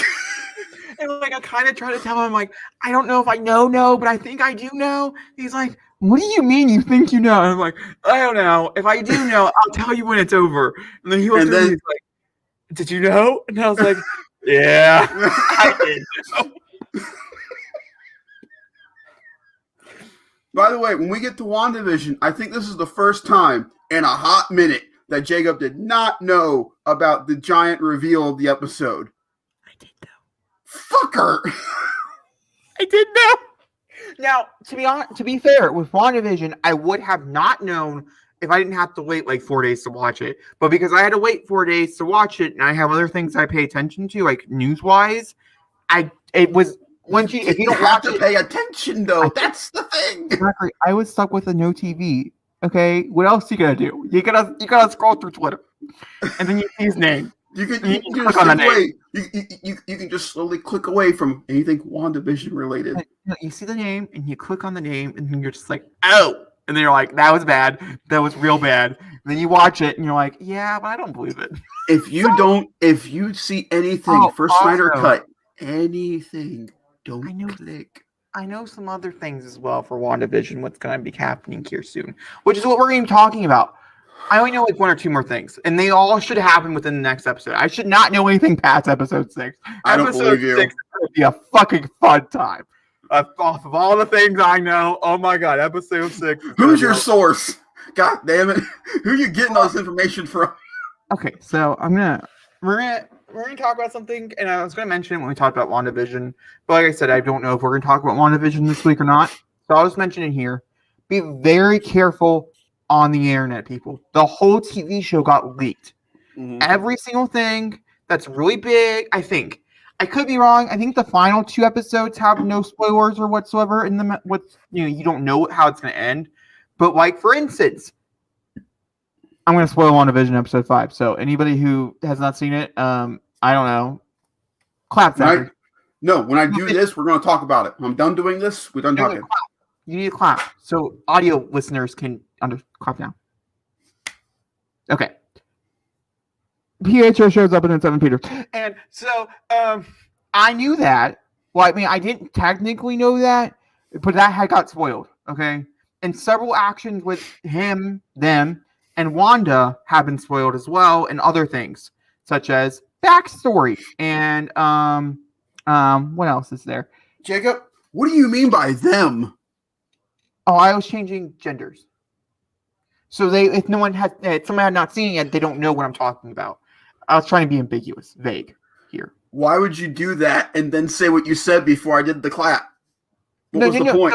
And like I kind of try to tell him, like, I don't know if I know, but I think I do know. He's like, what do you mean you think you know? And I'm like, I don't know. If I do know, I'll tell you when it's over. And then he was he's like, did you know? And I was like, yeah, I did know. By the way, when we get to WandaVision, I think this is the first time in a hot minute that Jacob did not know about the giant reveal of the episode. I did know. Fucker! I did know. Now, to be fair, with WandaVision, I would have not known if I didn't have to wait like 4 days to watch it. But because I had to wait 4 days to watch it, and I have other things I pay attention to, like news-wise, if you don't have watch to pay attention, though. That's the thing. Exactly. I was stuck with a no TV. Okay, what else you gonna do? You gotta scroll through Twitter, and then you see his name. You can just click away. You can just slowly click away from anything WandaVision related. You see the name, and you click on the name, and then you're just like, oh, and then you're like, that was bad. That was real bad. And then you watch it, and you're like, yeah, but I don't believe it. If you see anything for Snyder Cut, anything, don't click. I know some other things as well for WandaVision, what's going to be happening here soon, which is what we're going to be talking about. I only know like 1 or 2 more things, and they all should happen within the next episode. I should not know anything past episode 6. I don't believe you. Episode 6 would be a fucking fun time. Off of all the things I know, oh my god, episode 6. Who's your source? God damn it. Who are you getting all this information from? Okay, so we're gonna talk about something, and I was gonna mention it when we talked about WandaVision, but like I said, I don't know if we're gonna talk about WandaVision this week or not. So I'll just mention it here. Be very careful on the internet, people. The whole TV show got leaked. Mm-hmm. Every single thing that's really big, I think. I could be wrong. I think the final 2 episodes have no spoilers or whatsoever in them. You don't know how it's gonna end. But like for instance, I'm going to spoil WandaVision episode 5. So anybody who has not seen it, I don't know. Clap that. No, when I do this, we're going to talk about it. When I'm done doing this, we're done talking. You need to clap so audio listeners can clap now. Okay. PHO shows up in 7 Peter. And so I knew that. Well, I mean, I didn't technically know that, but that had got spoiled. Okay. And several actions with him, them, and Wanda have been spoiled as well, and other things such as backstory and what else is there? Jacob, what do you mean by them? Oh, I was changing genders. So if someone had not seen it yet, they don't know what I'm talking about. I was trying to be ambiguous, vague here. Why would you do that and then say what you said before I did the clap? What was the point?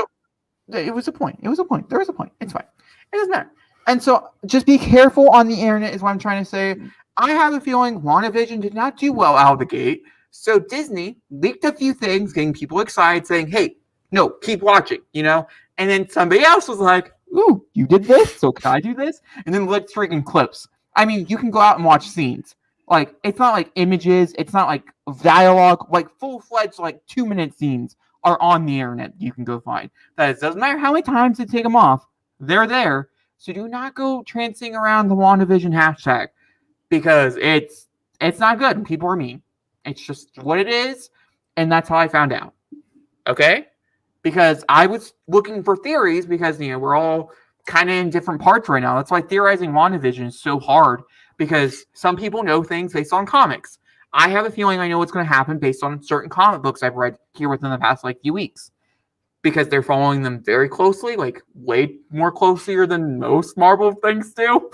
It was a point. There was a point. It's fine. It doesn't matter. And so just be careful on the internet is what I'm trying to say. I have a feeling WandaVision did not do well out of the gate. So Disney leaked a few things, getting people excited, saying, hey, no, keep watching, And then somebody else was like, ooh, you did this, so can I do this? And then let's freaking clips. I mean, you can go out and watch scenes. Like, it's not like images. It's not like dialogue. Like, full-fledged, 2-minute scenes are on the internet you can go find. That doesn't matter how many times they take them off. They're there. So do not go trancing around the WandaVision hashtag because it's not good and people are mean. It's just what it is, and that's how I found out. Okay? Because I was looking for theories because, we're all kind of in different parts right now. That's why theorizing WandaVision is so hard because some people know things based on comics. I have a feeling I know what's going to happen based on certain comic books I've read here within the past, few weeks. Because they're following them very closely, way more closelier than most Marvel things do.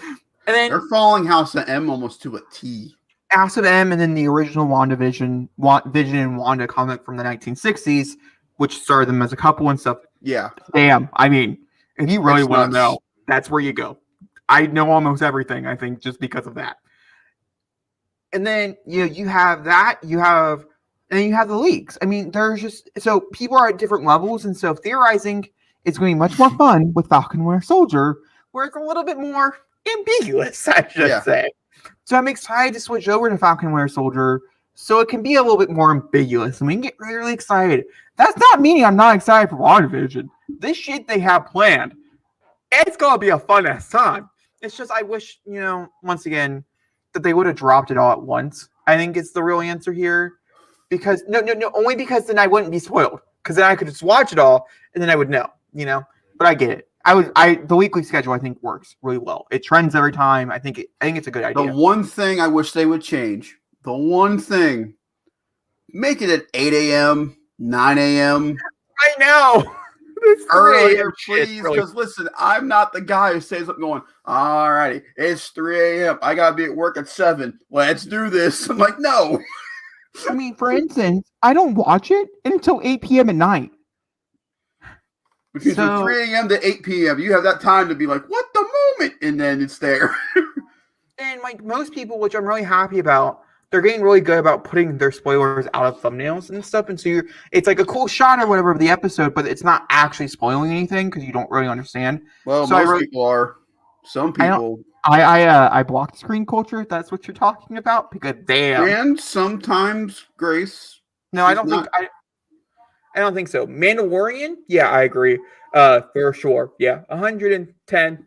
And then they're following House of M almost to a T. House of M, and then the original WandaVision, Vision and Wanda comic from the 1960s, which started them as a couple and stuff. Yeah. Damn. I mean, if you really want to know, that's where you go. I know almost everything, I think, just because of that. And then you have that. And then you have the leaks. I mean, so people are at different levels, and so theorizing is going to be much more fun with Falcon Winter Soldier, where it's a little bit more ambiguous, I should say. So I'm excited to switch over to Falcon Winter Soldier so it can be a little bit more ambiguous and we can get really, really excited. That's not meaning I'm not excited for WandaVision. This shit they have planned, it's going to be a fun-ass time. It's just I wish, once again, that they would have dropped it all at once. I think it's the real answer here. Because, no, only because then I wouldn't be spoiled. Because then I could just watch it all and then I would know, But I get it. The weekly schedule I think works really well. It trends every time. I think it's a good idea. The one thing I wish they would change, make it at 8 a.m., 9 a.m. I know. Earlier, please. Because listen, I'm not the guy who stays up going, all righty, it's 3 a.m. I got to be at work at 7. Let's do this. I'm like, no. I mean, for instance, I don't watch it until 8 p.m. at night. Which means from 3 a.m. to 8 p.m., you have that time to be like, what the moment? And then it's there. And like most people, which I'm really happy about, they're getting really good about putting their spoilers out of thumbnails and stuff. And so it's like a cool shot or whatever of the episode, but it's not actually spoiling anything because you don't really understand. Well, so most people are. Some people. I block screen culture, if that's what you're talking about, because damn. And sometimes Grace. No, I don't think so. Mandalorian? Yeah, I agree. For sure. Yeah. 110.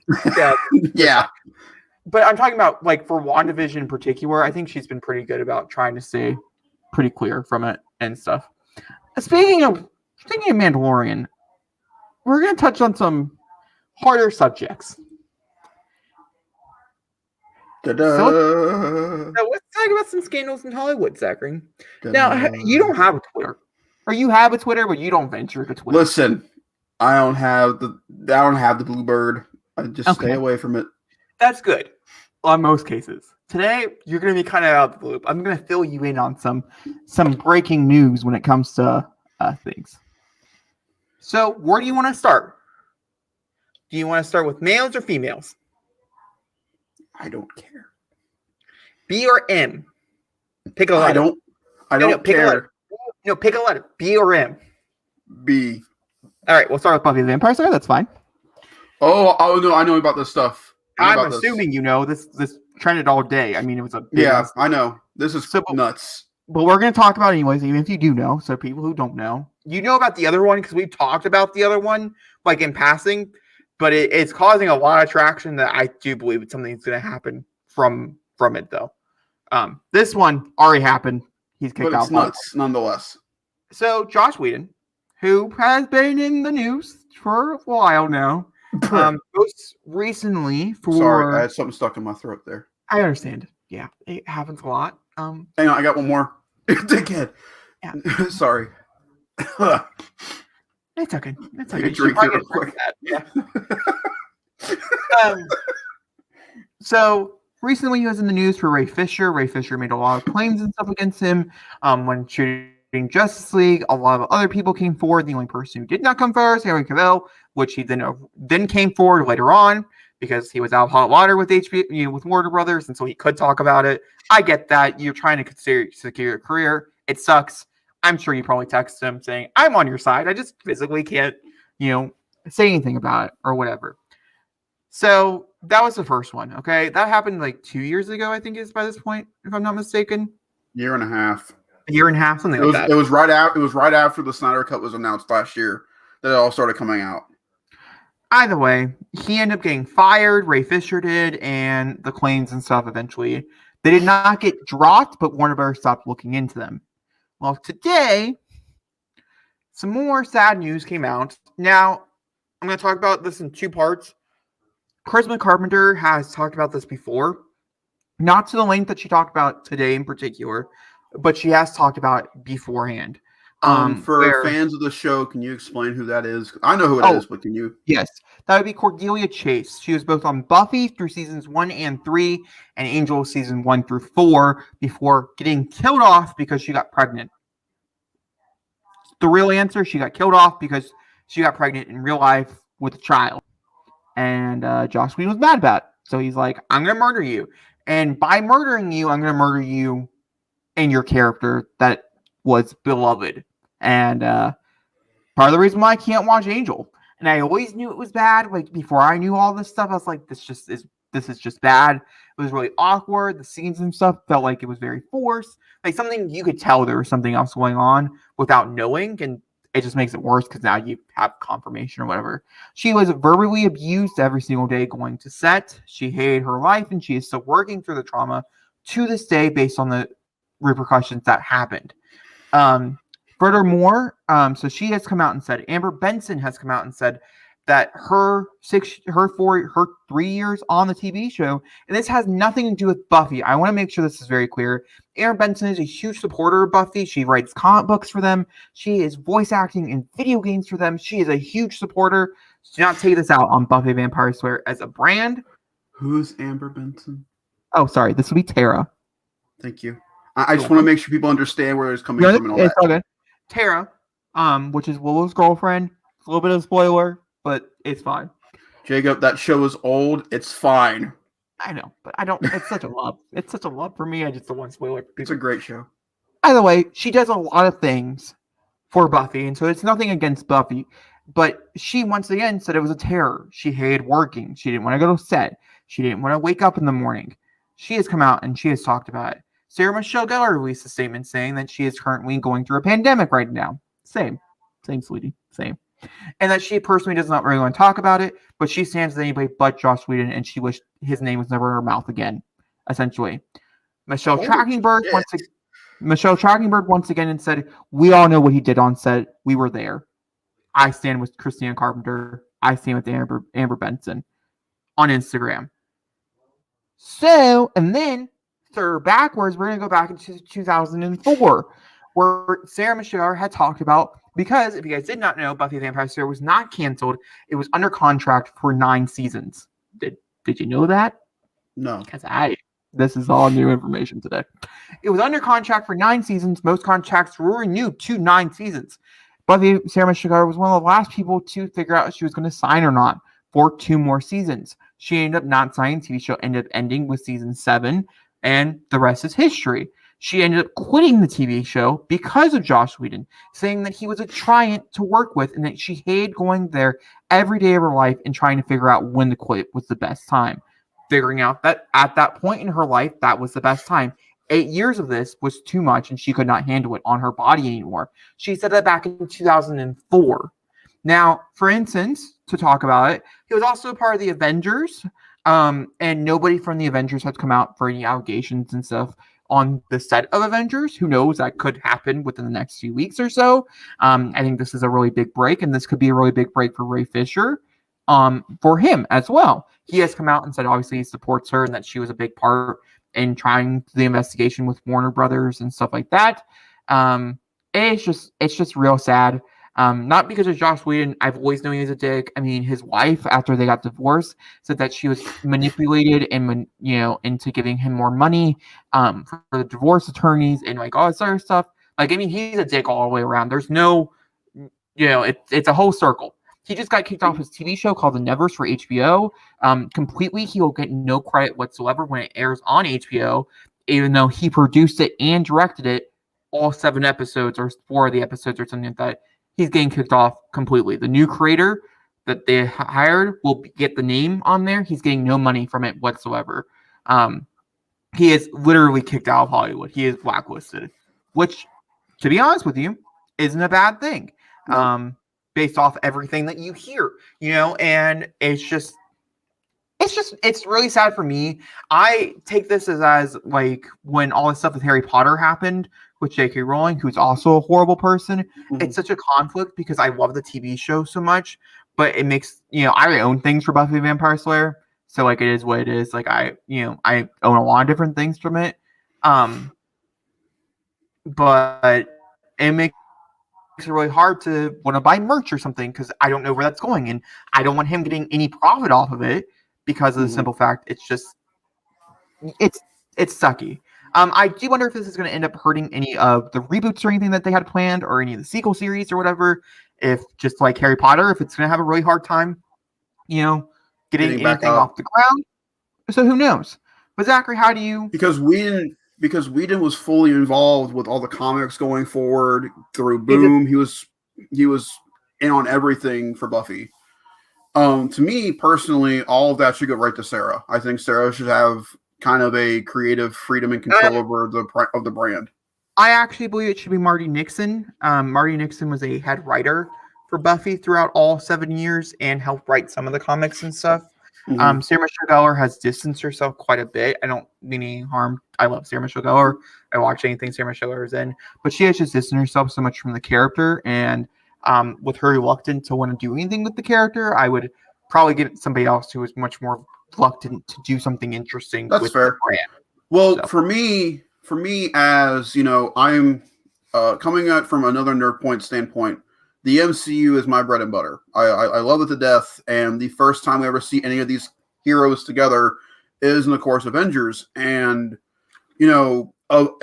Yeah. But I'm talking about like for WandaVision in particular, I think she's been pretty good about trying to stay pretty clear from it and stuff. Speaking of Mandalorian, we're gonna touch on some harder subjects. So let's talk about some scandals in Hollywood, Zachary. Now, you don't have a Twitter. Or you have a Twitter, but you don't venture to Twitter. Listen, I don't have the Bluebird. I just stay away from it. That's good. On most cases. Today, you're going to be kind of out of the loop. I'm going to fill you in on some breaking news when it comes to things. So, where do you want to start? Do you want to start with males or females? I don't care. B or M? Pick a letter. I don't care. No, pick a letter. B or M? B. All right, we'll start with Buffy the Vampire Slayer. That's fine. Oh no, I know about this stuff. I'm assuming you know this trended all day. I mean, it was a big mess. I know. This is nuts. But we're going to talk about it anyways, even if you do know. So people who don't know, you know about the other one because we talked about the other one like in passing, but it's causing a lot of traction that I do believe it's something that's going to happen from it though. This one already happened. He's kicked out. It's nuts, nonetheless. So Joss Whedon, who has been in the news for a while now, most recently for. Sorry, I had something stuck in my throat there. I understand. Yeah, it happens a lot. Hang on, I got one more. Dickhead. Yeah. Sorry. It's okay. It's okay. Drink it real quick. Yeah. So recently, he was in the news for Ray Fisher. Ray Fisher made a lot of claims and stuff against him when shooting Justice League. A lot of other people came forward. The only person who did not come forward was Henry Cavill, which he then came forward later on because he was out of hot water with HBO, with Warner Brothers, and so he could talk about it. I get that. You're trying to secure your career. It sucks. I'm sure you probably texted him saying, "I'm on your side. I just physically can't, say anything about it or whatever." So that was the first one. Okay, that happened like 2 years ago. I think is by this point, if I'm not mistaken. Year and a half, something like that. It was right after the Snyder Cut was announced last year that it all started coming out. Either way, he ended up getting fired. Ray Fisher did, and the claims and stuff eventually they did not get dropped, but Warner Bros. Stopped looking into them. Well, today, some more sad news came out. Now, I'm going to talk about this in two parts. Charisma Carpenter has talked about this before, not to the length that she talked about today in particular, but she has talked about it beforehand. For fans of the show, can you explain who that is? I know who it is, but can you? Yes, that would be Cordelia Chase. She was both on Buffy through seasons 1 and 3, and Angel season 1 through 4 before getting killed off because she got pregnant. The real answer: she got killed off because she got pregnant in real life with a child, and Joss Whedon was mad about it. So he's like, "I'm going to murder you, and by murdering you, I'm going to murder you and your character that was beloved." And part of the reason why I can't watch Angel, and I always knew it was bad, like before I knew all this stuff, I was like, this just is this is just bad. It was really awkward. The scenes and stuff felt like it was very forced. Like something you could tell there was something else going on without knowing, and it just makes it worse because now you have confirmation or whatever. She was verbally abused every single day going to set. She hated her life, and she is still working through the trauma to this day based on the repercussions that happened. Furthermore, so she has come out and said, Amber Benson has come out and said that her 3 years on the TV show, and this has nothing to do with Buffy. I want to make sure this is very clear. Amber Benson is a huge supporter of Buffy. She writes comic books for them. She is voice acting in video games for them. She is a huge supporter. Do not take this out on Buffy Vampire Slayer as a brand. Who's Amber Benson? Oh, sorry. This will be Tara. Thank you. I just want to make sure people understand where it's coming from and all it's that. Okay. Tara, which is Willow's girlfriend. It's a little bit of a spoiler, but it's fine. Jacob, that show is old. It's fine. I know, but I don't. It's such a love. It's such a love for me. I just don't want to spoil it. It's a great show. Either way, she does a lot of things for Buffy, and so it's nothing against Buffy. But she once again said it was a terror. She hated working. She didn't want to go to set. She didn't want to wake up in the morning. She has come out and she has talked about it. Sarah Michelle Gellar released a statement saying that she is currently going through a pandemic right now. Same, sweetie, same. And that she personally does not really want to talk about it, but she stands with anybody but Joss Whedon, and she wished his name was never in her mouth again, essentially. Michelle Trachtenberg once again and said, we all know what he did on set. We were there. I stand with Christina Carpenter. I stand with Amber Benson on Instagram. So, and then backwards, we're going to go back into 2004, where Sarah Michelle Gellar had talked about, because if you guys did not know, Buffy the Vampire Slayer was not canceled. It was under contract for 9 seasons. Did you know that? No. Because this is all new information today. It was under contract for 9 seasons. Most contracts were renewed to 9 seasons. Buffy, Sarah Michelle Gellar was one of the last people to figure out if she was going to sign or not for 2 more seasons. She ended up not signing. The TV show ended up ending with season 7. And the rest is history. She ended up quitting the TV show because of Joss Whedon, saying that he was a tryant to work with and that she hated going there every day of her life and trying to figure out when to quit was the best time. Figuring out that at that point in her life, that was the best time. 8 years of this was too much and she could not handle it on her body anymore. She said that back in 2004. Now, for instance, to talk about it, he was also a part of the Avengers. And nobody from the Avengers has come out for any allegations and stuff on the set of Avengers. Who knows? That could happen within the next few weeks or so. I think this is a really big break, and this could be a really big break for Ray Fisher, for him as well. He has come out and said obviously he supports her and that she was a big part in trying the investigation with Warner Brothers and stuff like that. It's just real sad. Not because of Joss Whedon. I've always known he's a dick. I mean, his wife, after they got divorced, said that she was manipulated and, into giving him more money, for the divorce attorneys and like all this other stuff. Like, I mean, he's a dick all the way around. There's no, it's a whole circle. He just got kicked off his TV show called The Nevers for HBO. Completely, he will get no credit whatsoever when it airs on HBO, even though he produced it and directed it, all 7 episodes or 4 of the episodes or something like that. He's getting kicked off completely. The new creator that they hired will get the name on there. He's getting no money from it whatsoever. He is literally kicked out of Hollywood. He is blacklisted, which, to be honest with you, isn't a bad thing. Based off everything that you hear, and it's really sad for me. I take this as like when all this stuff with Harry Potter happened with J.K. Rowling, who's also a horrible person. Mm-hmm. It's such a conflict because I love the TV show so much, but it makes, I own things for Buffy the Vampire Slayer. So like, it is what it is. Like I own a lot of different things from it. But it makes it really hard to want to buy merch or something because I don't know where that's going. And I don't want him getting any profit off of it because of the simple fact it's sucky. I do wonder if this is going to end up hurting any of the reboots or anything that they had planned or any of the sequel series or whatever. If just like Harry Potter, if it's going to have a really hard time, getting anything off the ground. So who knows? But Zachary, how do you? Because Whedon was fully involved with all the comics going forward through Boom. He was in on everything for Buffy. To me personally, all of that should go right to Sarah. I think Sarah should have kind of a creative freedom and control over the brand. I actually believe it should be Marty Nixon. Marty Nixon was a head writer for Buffy throughout all 7 years and helped write some of the comics and stuff. Mm-hmm. Sarah Michelle Gellar has distanced herself quite a bit. I don't mean any harm. I love Sarah Michelle Gellar. I watch anything Sarah Michelle Gellar is in, but she has just distanced herself so much from the character. And with her reluctant to want to do anything with the character, I would probably get somebody else who is much more reluctant to do something interesting. That's with fair. The brand. Well, So. for me, as you know, I'm coming at from another nerd point standpoint. The MCU is my bread and butter. I love it to death, and the first time we ever see any of these heroes together is in the course Avengers. And you know, of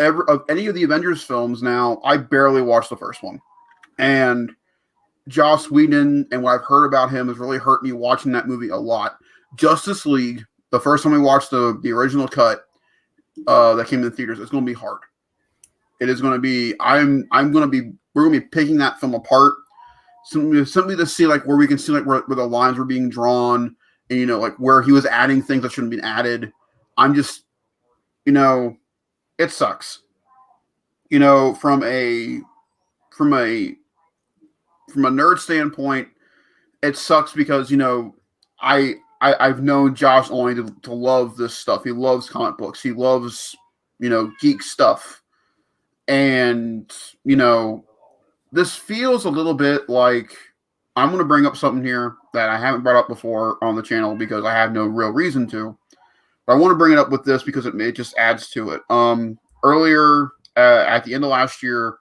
any of the Avengers films now, I barely watched the first one, and Joss Whedon and what I've heard about him has really hurt me watching that movie a lot. Justice League, the first time we watched the original cut that came in the theaters, it's going to be hard. It is going to be. We're going to be picking that film apart. Something to see, like where we can see like where the lines were being drawn, and you know, like where he was adding things that shouldn't have been added. I'm just, you know, it sucks. You know, from a nerd standpoint, it sucks because, you know, I've known Josh only to love this stuff. He loves comic books. He loves, you know, geek stuff. And, you know, this feels a little bit like, I'm going to bring up something here that I haven't brought up before on the channel because I have no real reason to. But I want to bring it up with this because it just adds to it. Earlier, at the end of last year,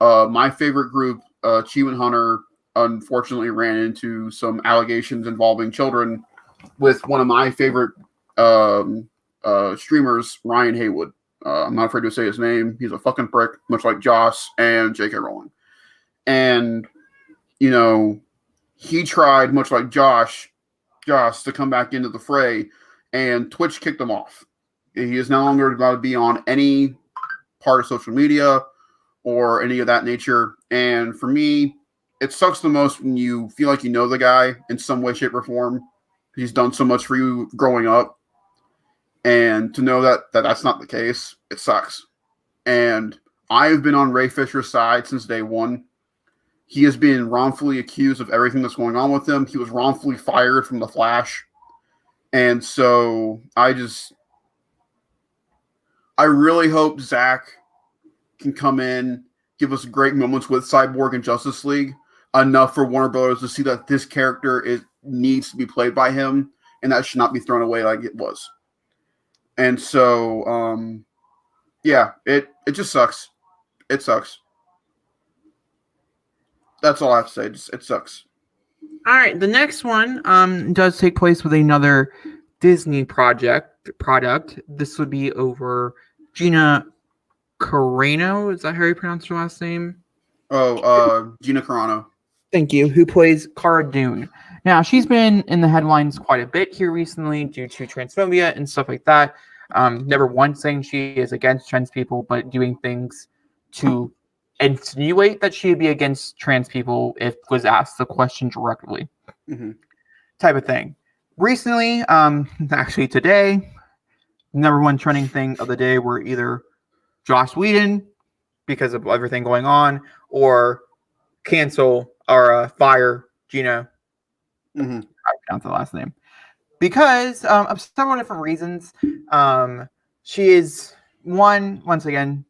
my favorite group, Achievement Hunter, unfortunately ran into some allegations involving children with one of my favorite streamers, Ryan Haywood. I'm not afraid to say his name. He's a fucking prick, much like Joss and J.K. Rowling. And, you know, he tried, much like Joss, to come back into the fray, and Twitch kicked him off. He is no longer allowed to be on any part of social media or any of that nature. And for me, it sucks the most when you feel like you know the guy in some way, shape, or form. He's done so much for you growing up. And to know that that's not the case, it sucks. And I've been on Ray Fisher's side since day one. He has been wrongfully accused of everything that's going on with him. He was wrongfully fired from The Flash. And so I really hope Zach can come in, give us great moments with Cyborg and Justice League, enough for Warner Brothers to see that this character needs to be played by him, and that should not be thrown away like it was. And so, yeah, it just sucks. It sucks. That's all I have to say. It sucks. All right, the next one does take place with another Disney product. This would be over Gina Carano. Is that how you pronounce her last name? Oh, Gina Carano. Thank you. Who plays Cara Dune. Now, she's been in the headlines quite a bit here recently due to transphobia and stuff like that. Never once saying she is against trans people, but doing things to insinuate that she'd be against trans people if was asked the question directly. Mm-hmm. Type of thing. Recently, actually today, number one trending thing of the day were either Joss Whedon, because of everything going on, or cancel or fire Gina. Mm-hmm. I pronounce the last name. Because of several different reasons. She is, once again,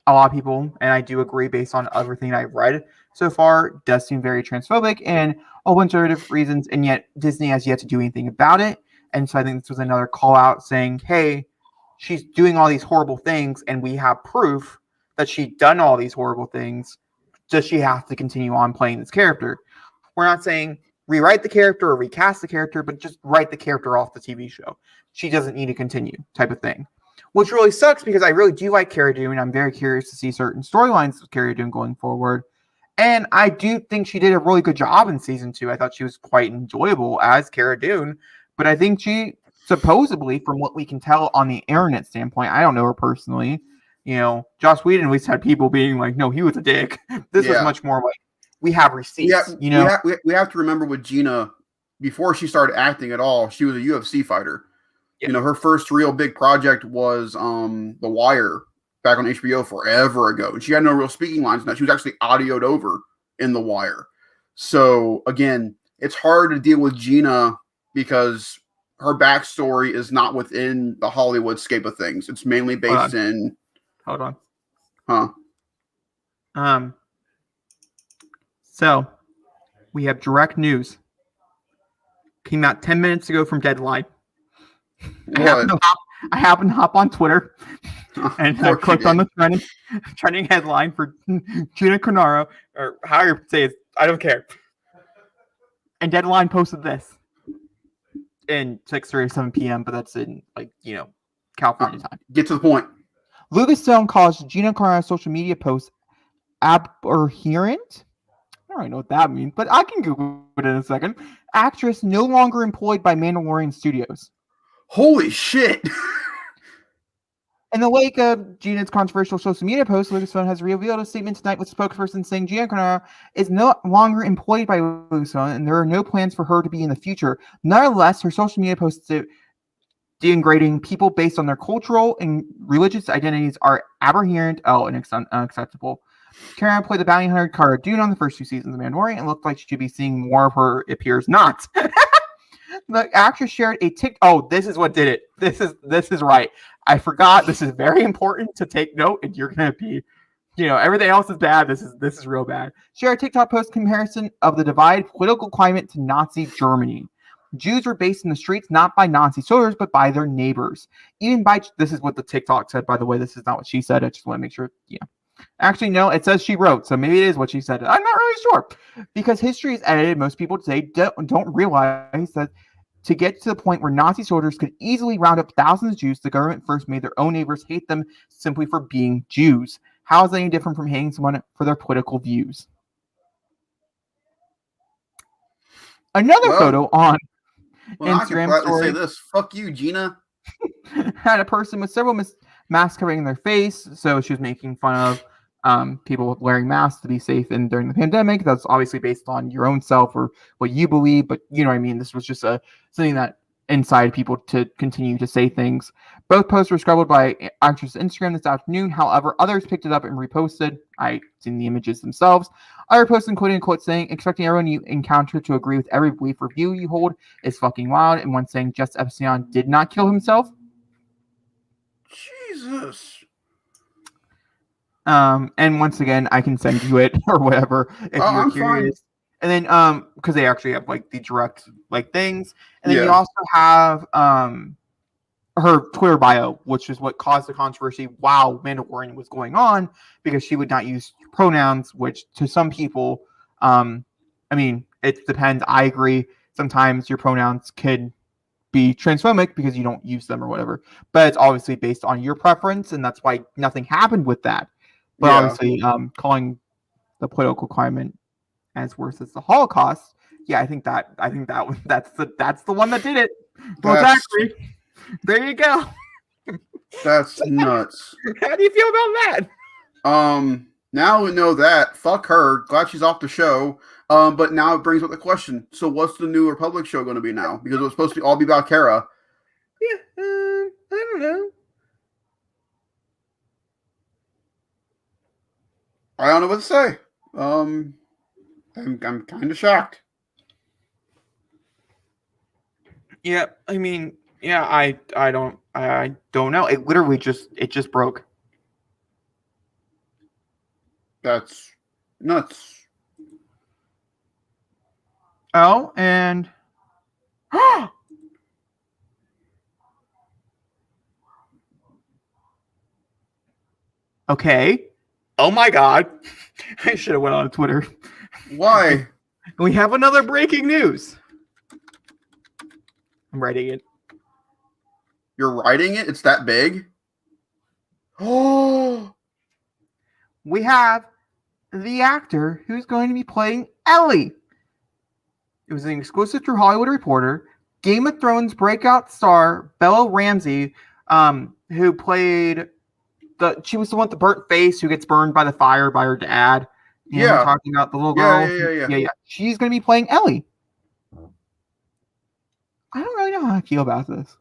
a lot of people, and I do agree based on everything I've read so far, does seem very transphobic and a bunch of different reasons, and yet Disney has yet to do anything about it. And so I think this was another call out saying, hey, she's doing all these horrible things, and we have proof that she's done all these horrible things. Does she have to continue on playing this character? We're not saying rewrite the character or recast the character, but just write the character off the TV show. She doesn't need to continue, type of thing. Which really sucks because I really do like Cara Dune. I'm very curious to see certain storylines with Cara Dune going forward. And I do think she did a really good job in season 2. I thought she was quite enjoyable as Cara Dune. But I think she, supposedly, from what we can tell on the internet standpoint, I don't know her personally. You know, Joss Whedon at least had people being like, no, he was a dick. This was much more like, we have receipts. We have to remember with Gina, before she started acting at all, she was a UFC fighter. Yeah. You know, her first real big project was The Wire back on HBO forever ago. And she had no real speaking lines in that. She was actually audioed over in The Wire. So again, it's hard to deal with Gina because her backstory is not within the Hollywood scape of things. It's mainly based in. Hold on. Huh? So we have direct news. Came out 10 minutes ago from Deadline. What? I happened to hop on Twitter and I clicked on the trending headline for Gina Carano, or however you say it. I don't care. And Deadline posted this in 6:30 or 7 p.m., but that's in California time. Get to the point. Lucasfilm calls Gina Carano's social media post aberrant. I don't really know what that means, but I can Google it in a second. Actress no longer employed by Mandalorian Studios. Holy shit. In the wake of Gina's controversial social media post, Lucasfilm has revealed a statement tonight with spokesperson saying Gina Carano is no longer employed by Lucasfilm and there are no plans for her to be in the future. Nonetheless, her social media posts denigrating people based on their cultural and religious identities are aberrant and unacceptable. Carano played the bounty hunter Cara Dune on the first 2 seasons of Mandalorian and looked like she should be seeing more of her. It appears not. The actress shared a TikTok. Oh, this is what did it. This is right. I forgot. This is very important to take note, and you're gonna be, everything else is bad. This is real bad. Share a TikTok post comparison of the divided political climate to Nazi Germany. Jews were based in the streets not by Nazi soldiers, but by their neighbors. This is what the TikTok said, by the way. This is not what she said. I just want to make sure. Actually, no, it says she wrote, so maybe it is what she said. I'm not really sure. Because history is edited, most people today don't realize that to get to the point where Nazi soldiers could easily round up thousands of Jews, the government first made their own neighbors hate them simply for being Jews. How is that any different from hating someone for their political views? Another photo on Instagram story. Say this. Fuck you, Gina. Had a person with several masks covering their face, so she was making fun of people wearing masks to be safe during the pandemic. That's obviously based on your own self or what you believe, but you know what I mean. This was just something that incited people to continue to say things. Both posts were scrabbled by actress Instagram this afternoon. However, others picked it up and reposted. I seen the images themselves. Other posts including a quote saying, "Expecting everyone you encounter to agree with every belief or view you hold is fucking wild," and one saying, "Just Epsilon did not kill himself." Jesus. And once again, I can send you it or whatever if you're curious. Fine. And then, because they actually have the direct things, and then you also have her Twitter bio, which is what caused the controversy while Mandalorian was going on, because she would not use pronouns, which to some people, it depends. I agree. Sometimes your pronouns could be transphobic because you don't use them or whatever, but it's obviously based on your preference, and that's why nothing happened with that. But obviously, calling the political climate as worse as the Holocaust, I think that's the one that did it. Well, exactly. There you go. That's nuts. How do you feel about that? Now we know that. Fuck her. Glad she's off the show. But now it brings up the question. So what's the New Republic show going to be now? Because it was supposed to all be about Cara. Yeah, I don't know. I don't know what to say. I'm kind of shocked. Yeah, I mean, I don't know. It literally just broke. That's nuts. Oh, and okay. Oh my God. I should have went on Twitter. Why? We have another breaking news. I'm writing it. You're writing it? It's that big? Oh. We have the actor who's going to be playing Ellie. It was an exclusive through Hollywood Reporter. Game of Thrones breakout star Bella Ramsey, who played she was the one with the burnt face who gets burned by the fire by her dad. You know, talking about the little girl. Yeah. She's going to be playing Ellie. feel about this.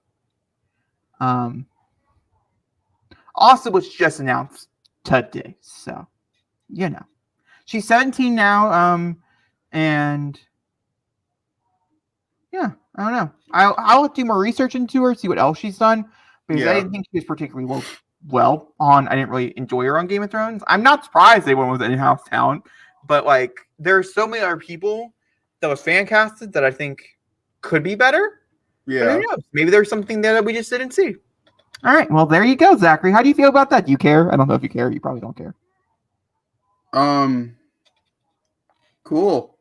Also, was just announced today, so she's 17 now. And yeah, I don't know. I'll do more research into her, see what else she's done, because I didn't think she was particularly well on. I didn't really enjoy her on Game of Thrones. I'm not surprised they went with in-house talent, but like there's so many other people that was fan casted that I think could be better. Yeah. But who knows? Maybe there's something there that we just didn't see. All right. Well, there you go, Zachary. How do you feel about that? Do you care? I don't know if you care. You probably don't care. Cool.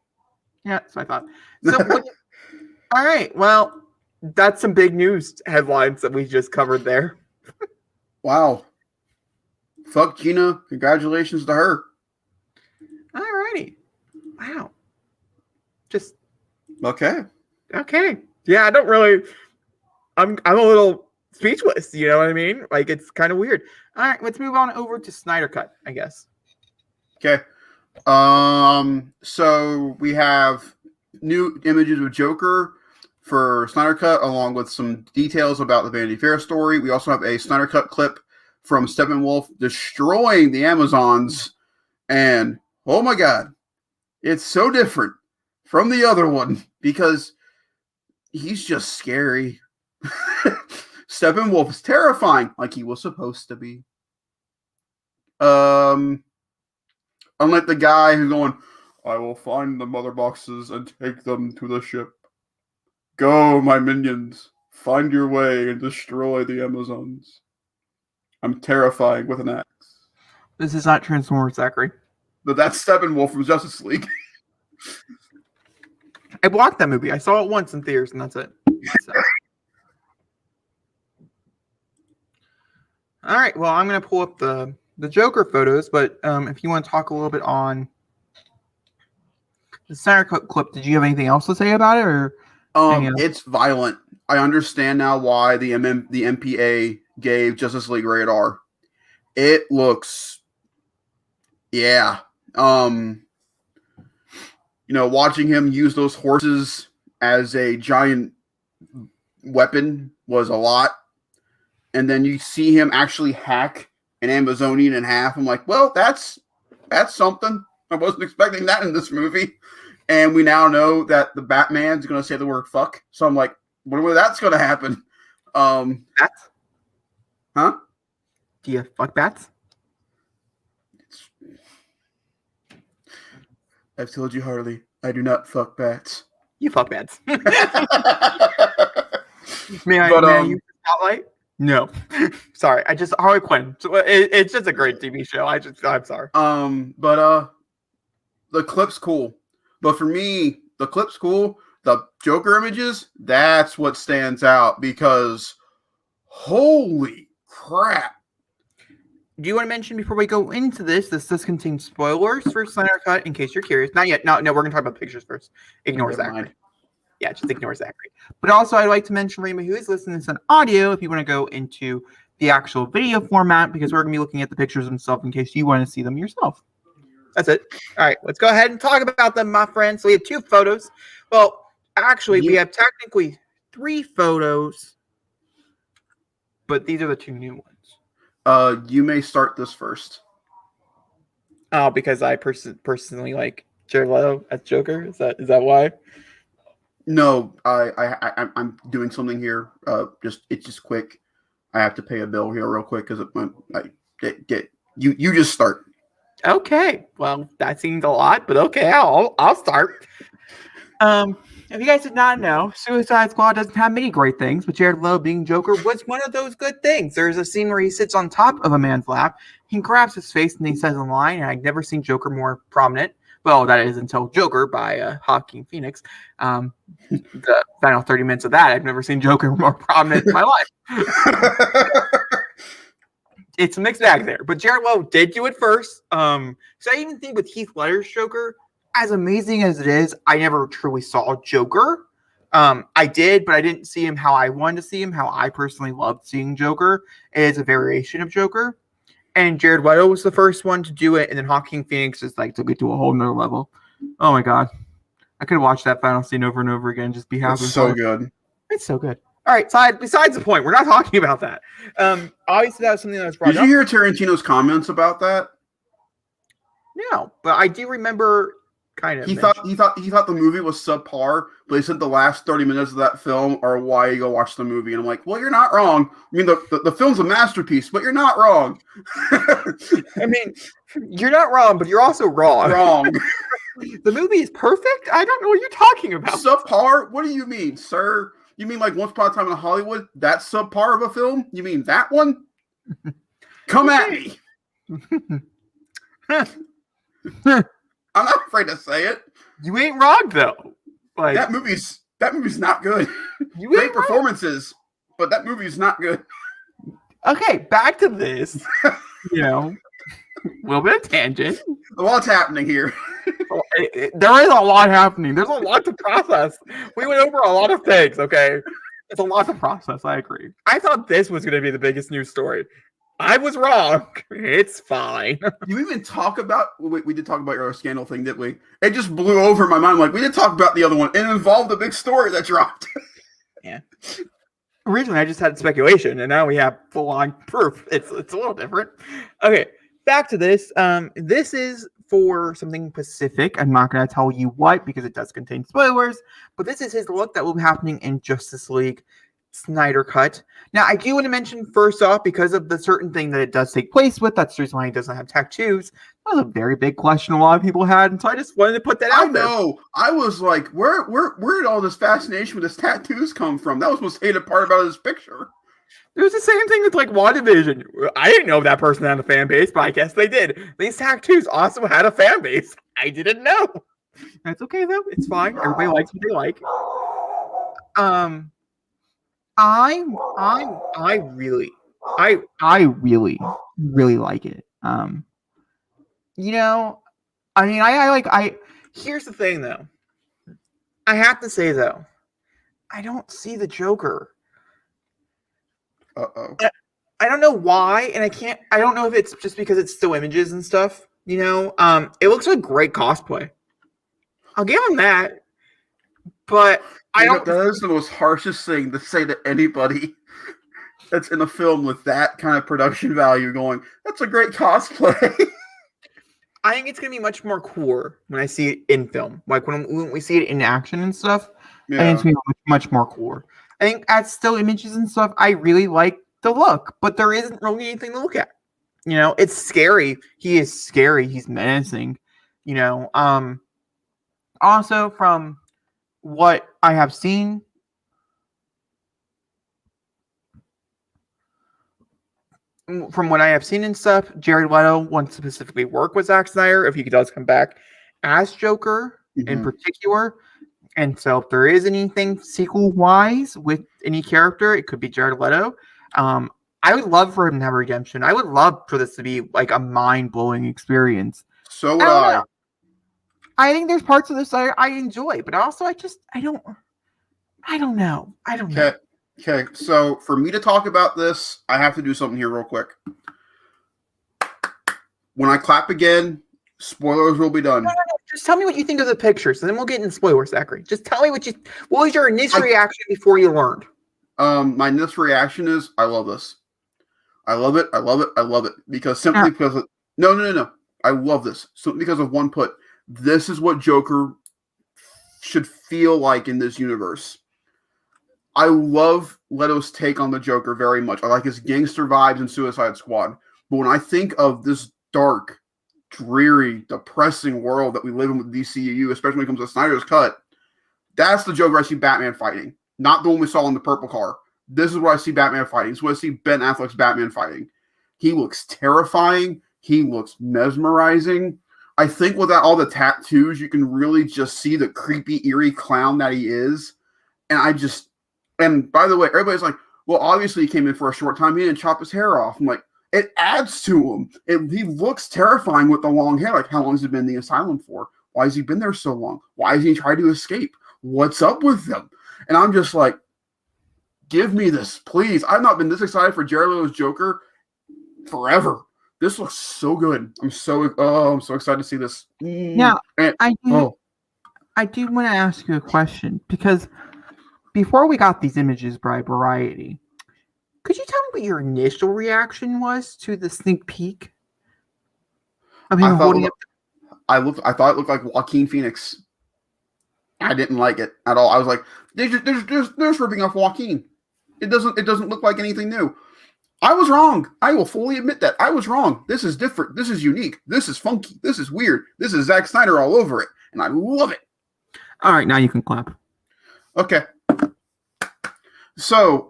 Yeah, that's what I thought. So, all right. Well, that's some big news headlines that we just covered there. Wow. Fuck Gina. Congratulations to her. All righty. Wow. Just Okay. Yeah, I don't really. I'm a little speechless. You know what I mean? Like it's kind of weird. All right, let's move on over to Snyder Cut, I guess. Okay. So we have new images of Joker for Snyder Cut, along with some details about the Vanity Fair story. We also have a Snyder Cut clip from Steppenwolf destroying the Amazons, and oh my god, it's so different from the other one because he's just scary. Steppenwolf is terrifying, like he was supposed to be. Unlike the guy who's going, I will find the mother boxes and take them to the ship. Go, my minions. Find your way and destroy the Amazons. I'm terrifying with an axe. This is not Transformers, Zachary. But that's Steppenwolf from Justice League. I blocked that movie. I saw it once in theaters, and that's it. So. All right. Well, I'm going to pull up the Joker photos, but if you want to talk a little bit on the Snyder Cut clip, did you have anything else to say about it, or? It's violent. I understand now why the MPA gave Justice League rated R. It looks, watching him use those horses as a giant weapon was a lot. And then you see him actually hack an Amazonian in half. I'm like, well, that's something. I wasn't expecting that in this movie. And we now know that the Batman's going to say the word fuck. So I'm like, wonder that's going to happen. Bats? Huh? Do you fuck bats? I've told you, Harley, I do not fuck bats. You fuck bats. May I use the spotlight? No. Sorry. Harley Quinn. It's just a great TV show. I'm sorry. But the clip's cool. But for me, the clip's cool. The Joker images, that's what stands out because holy crap. Do you want to mention before we go into this does contain spoilers for Snyder Cut in case you're curious? Not yet. No, we're going to talk about pictures first. Ignore Zachary. Yeah, just ignore Zachary. But also, I'd like to mention, Rima, who is listening to this on audio, if you want to go into the actual video format, because we're going to be looking at the pictures themselves in case you want to see them yourself. That's it. All right, let's go ahead and talk about them, my friends. So we have 2 photos. Well, actually, we have technically 3 photos, but these are the 2 new ones. You may start this first. Oh, because I personally like Jared Leto as Joker. Is that why? No, I'm doing something here. It's just quick. I have to pay a bill here real quick because you just start. Okay, well that seems a lot, but okay, I'll start. If you guys did not know, Suicide Squad doesn't have many great things, but Jared Leto being Joker was one of those good things. There's a scene where he sits on top of a man's lap, he grabs his face, and he says a line, and I've never seen Joker more prominent. Well, that is until Joker by Joaquin Phoenix. The final 30 minutes of that, I've never seen Joker more prominent in my life. It's a mixed bag there, but Jared Leto did do it first. So I even think with Heath Ledger's Joker, as amazing as it is, I never truly saw Joker. I did, but I didn't see him how I wanted to see him, how I personally loved seeing Joker. It is a variation of Joker. And Jared Leto was the first one to do it, and then Joaquin Phoenix just took it to a whole nother level. Oh my god. I could watch that final scene over and over again, just be happy. It's so good. It's so good. All right, besides the point, we're not talking about that. Obviously, that was something that was brought Did up. you hear Tarantino's comments about that? No, but I do remember kind of. He thought the movie was subpar, but he said the last 30 minutes of that film are why you go watch the movie. And I'm like, well, you're not wrong. I mean, the film's a masterpiece, but you're not wrong. I mean, you're not wrong, but you're also wrong. Wrong. The movie is perfect? I don't know what you're talking about. Subpar? What do you mean, sir? You mean like Once Upon a Time in Hollywood? That's subpar of a film? You mean that one? Come at me. I'm not afraid to say it. You ain't wrong though. Like that movie's not good. Great performances, but that movie's not good. Okay, back to this. A little bit of tangent. A lot's happening here. There is a lot happening. There's a lot to process. We went over a lot of things, okay? It's a lot to process, I agree. I thought this was going to be the biggest news story. I was wrong. It's fine. You even talk about... We did talk about your scandal thing, didn't we? It just blew over my mind. Like, we did talk about the other one. It involved a big story that dropped. Yeah. Originally, I just had speculation, and now we have full-on proof. It's a little different. Okay, back to this. This is for something specific. I'm not going to tell you what because it does contain spoilers, but this is his look that will be happening in Justice League Snyder Cut. Now, I do want to mention first off, because of the certain thing that it does take place with, that's the reason why he doesn't have tattoos. That was a very big question a lot of people had, and so I just wanted to put that out there. I know. I was like, where did all this fascination with his tattoos come from? That was the most hated part about his picture. It was the same thing with like WandaVision. I didn't know if that person had a fan base, but I guess they did. These tattoos also had a fan base. I didn't know. That's okay though. It's fine. Everybody likes what they like. I really like it. Here's the thing though. I have to say though, I don't see the Joker. Uh-oh. I don't know why, and I don't know if it's just because it's still images and stuff, it looks like great cosplay. I'll give him that. But that is the most harshest thing to say to anybody that's in a film with that kind of production value going, that's a great cosplay. I think it's going to be much more cool when I see it in film. Like when we see it in action and stuff, yeah. I think it's going to be much more cool. I think as still images and stuff, I really like the look, but there isn't really anything to look at. It's scary. He is scary. He's menacing. Also from what I have seen, and stuff, Jared Leto wants to specifically work with Zack Snyder if he does come back as Joker in particular. And so if there is anything sequel-wise with any character, it could be Jared Leto. I would love for him to have a redemption. I would love for this to be like a mind-blowing experience. So would I. I think there's parts of this I enjoy, but also I don't know. Okay, so for me to talk about this, I have to do something here real quick. When I clap again, spoilers will be done. No. Just tell me what you think of the pictures, and then we'll get into spoilers, Zachary. Just tell me what was your initial reaction before you learned? My initial reaction is, I love this. I love it. Because no. I love this. Simply because of one put. This is what Joker should feel like in this universe. I love Leto's take on the Joker very much. I like his gangster vibes in Suicide Squad. But when I think of this dark, dreary, depressing world that we live in with DCU, especially when it comes to Snyder's Cut, that's the Joker I see Batman fighting. Not the one we saw in the purple car. This is what I see Batman fighting. This is what I see Ben Affleck's Batman fighting. He looks terrifying. He looks mesmerizing. I think without all the tattoos, you can really just see the creepy, eerie clown that he is. And by the way, everybody's like, well, obviously he came in for a short time. He didn't chop his hair off. I'm like, it adds to him. He looks terrifying with the long hair. Like, how long has he been in the asylum for? Why has he been there so long? Why has he tried to escape? What's up with them? And I'm just like, give me this, please. I've not been this excited for Jared Leto's Joker forever. This looks so good. I'm so excited to see this. Now, I do want to ask you a question because before we got these images by Variety, could you tell me what your initial reaction was to the sneak peek of him holding up? I thought it looked like Joaquin Phoenix. I didn't like it at all. I was like, they're just ripping off Joaquin. It doesn't look like anything new. I was wrong. I will fully admit that. I was wrong. This is different. This is unique. This is funky. This is weird. This is Zack Snyder all over it. And I love it. All right, now you can clap. Okay. So,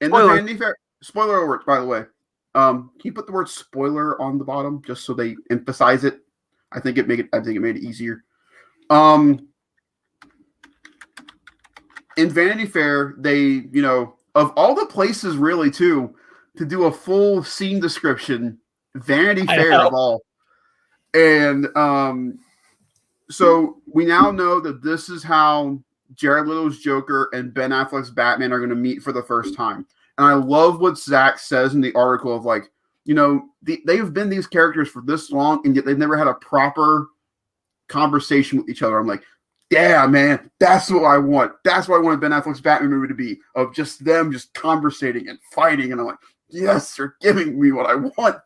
in the Vanity Fair, spoiler alert, by the way. Can you put the word spoiler on the bottom just so they emphasize it? I think it made it easier. In Vanity Fair, they, of all the places really too, to do a full scene description, Vanity Fair of all. And so we now know that this is how Jared Leto's Joker and Ben Affleck's Batman are going to meet for the first time. And I love what Zach says in the article of like, they've been these characters for this long, and yet they've never had a proper conversation with each other. I'm like, yeah, man, that's what I want. That's what I wanted Ben Affleck's Batman movie to be, of just them just conversating and fighting. And I'm like, yes, you're giving me what I want.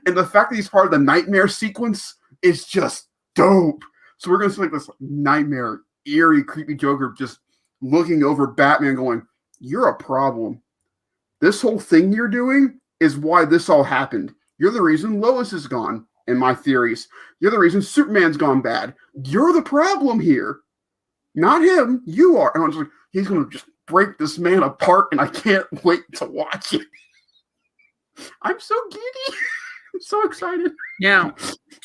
And the fact that he's part of the nightmare sequence is just dope. So we're going to see like this nightmare, eerie, creepy Joker just looking over Batman going, you're a problem. This whole thing you're doing is why this all happened. You're the reason Lois is gone, in my theories. You're the reason Superman's gone bad. You're the problem here. Not him. You are. And I'm just like, he's going to just break this man apart, and I can't wait to watch it. I'm so giddy. I'm so excited. Now,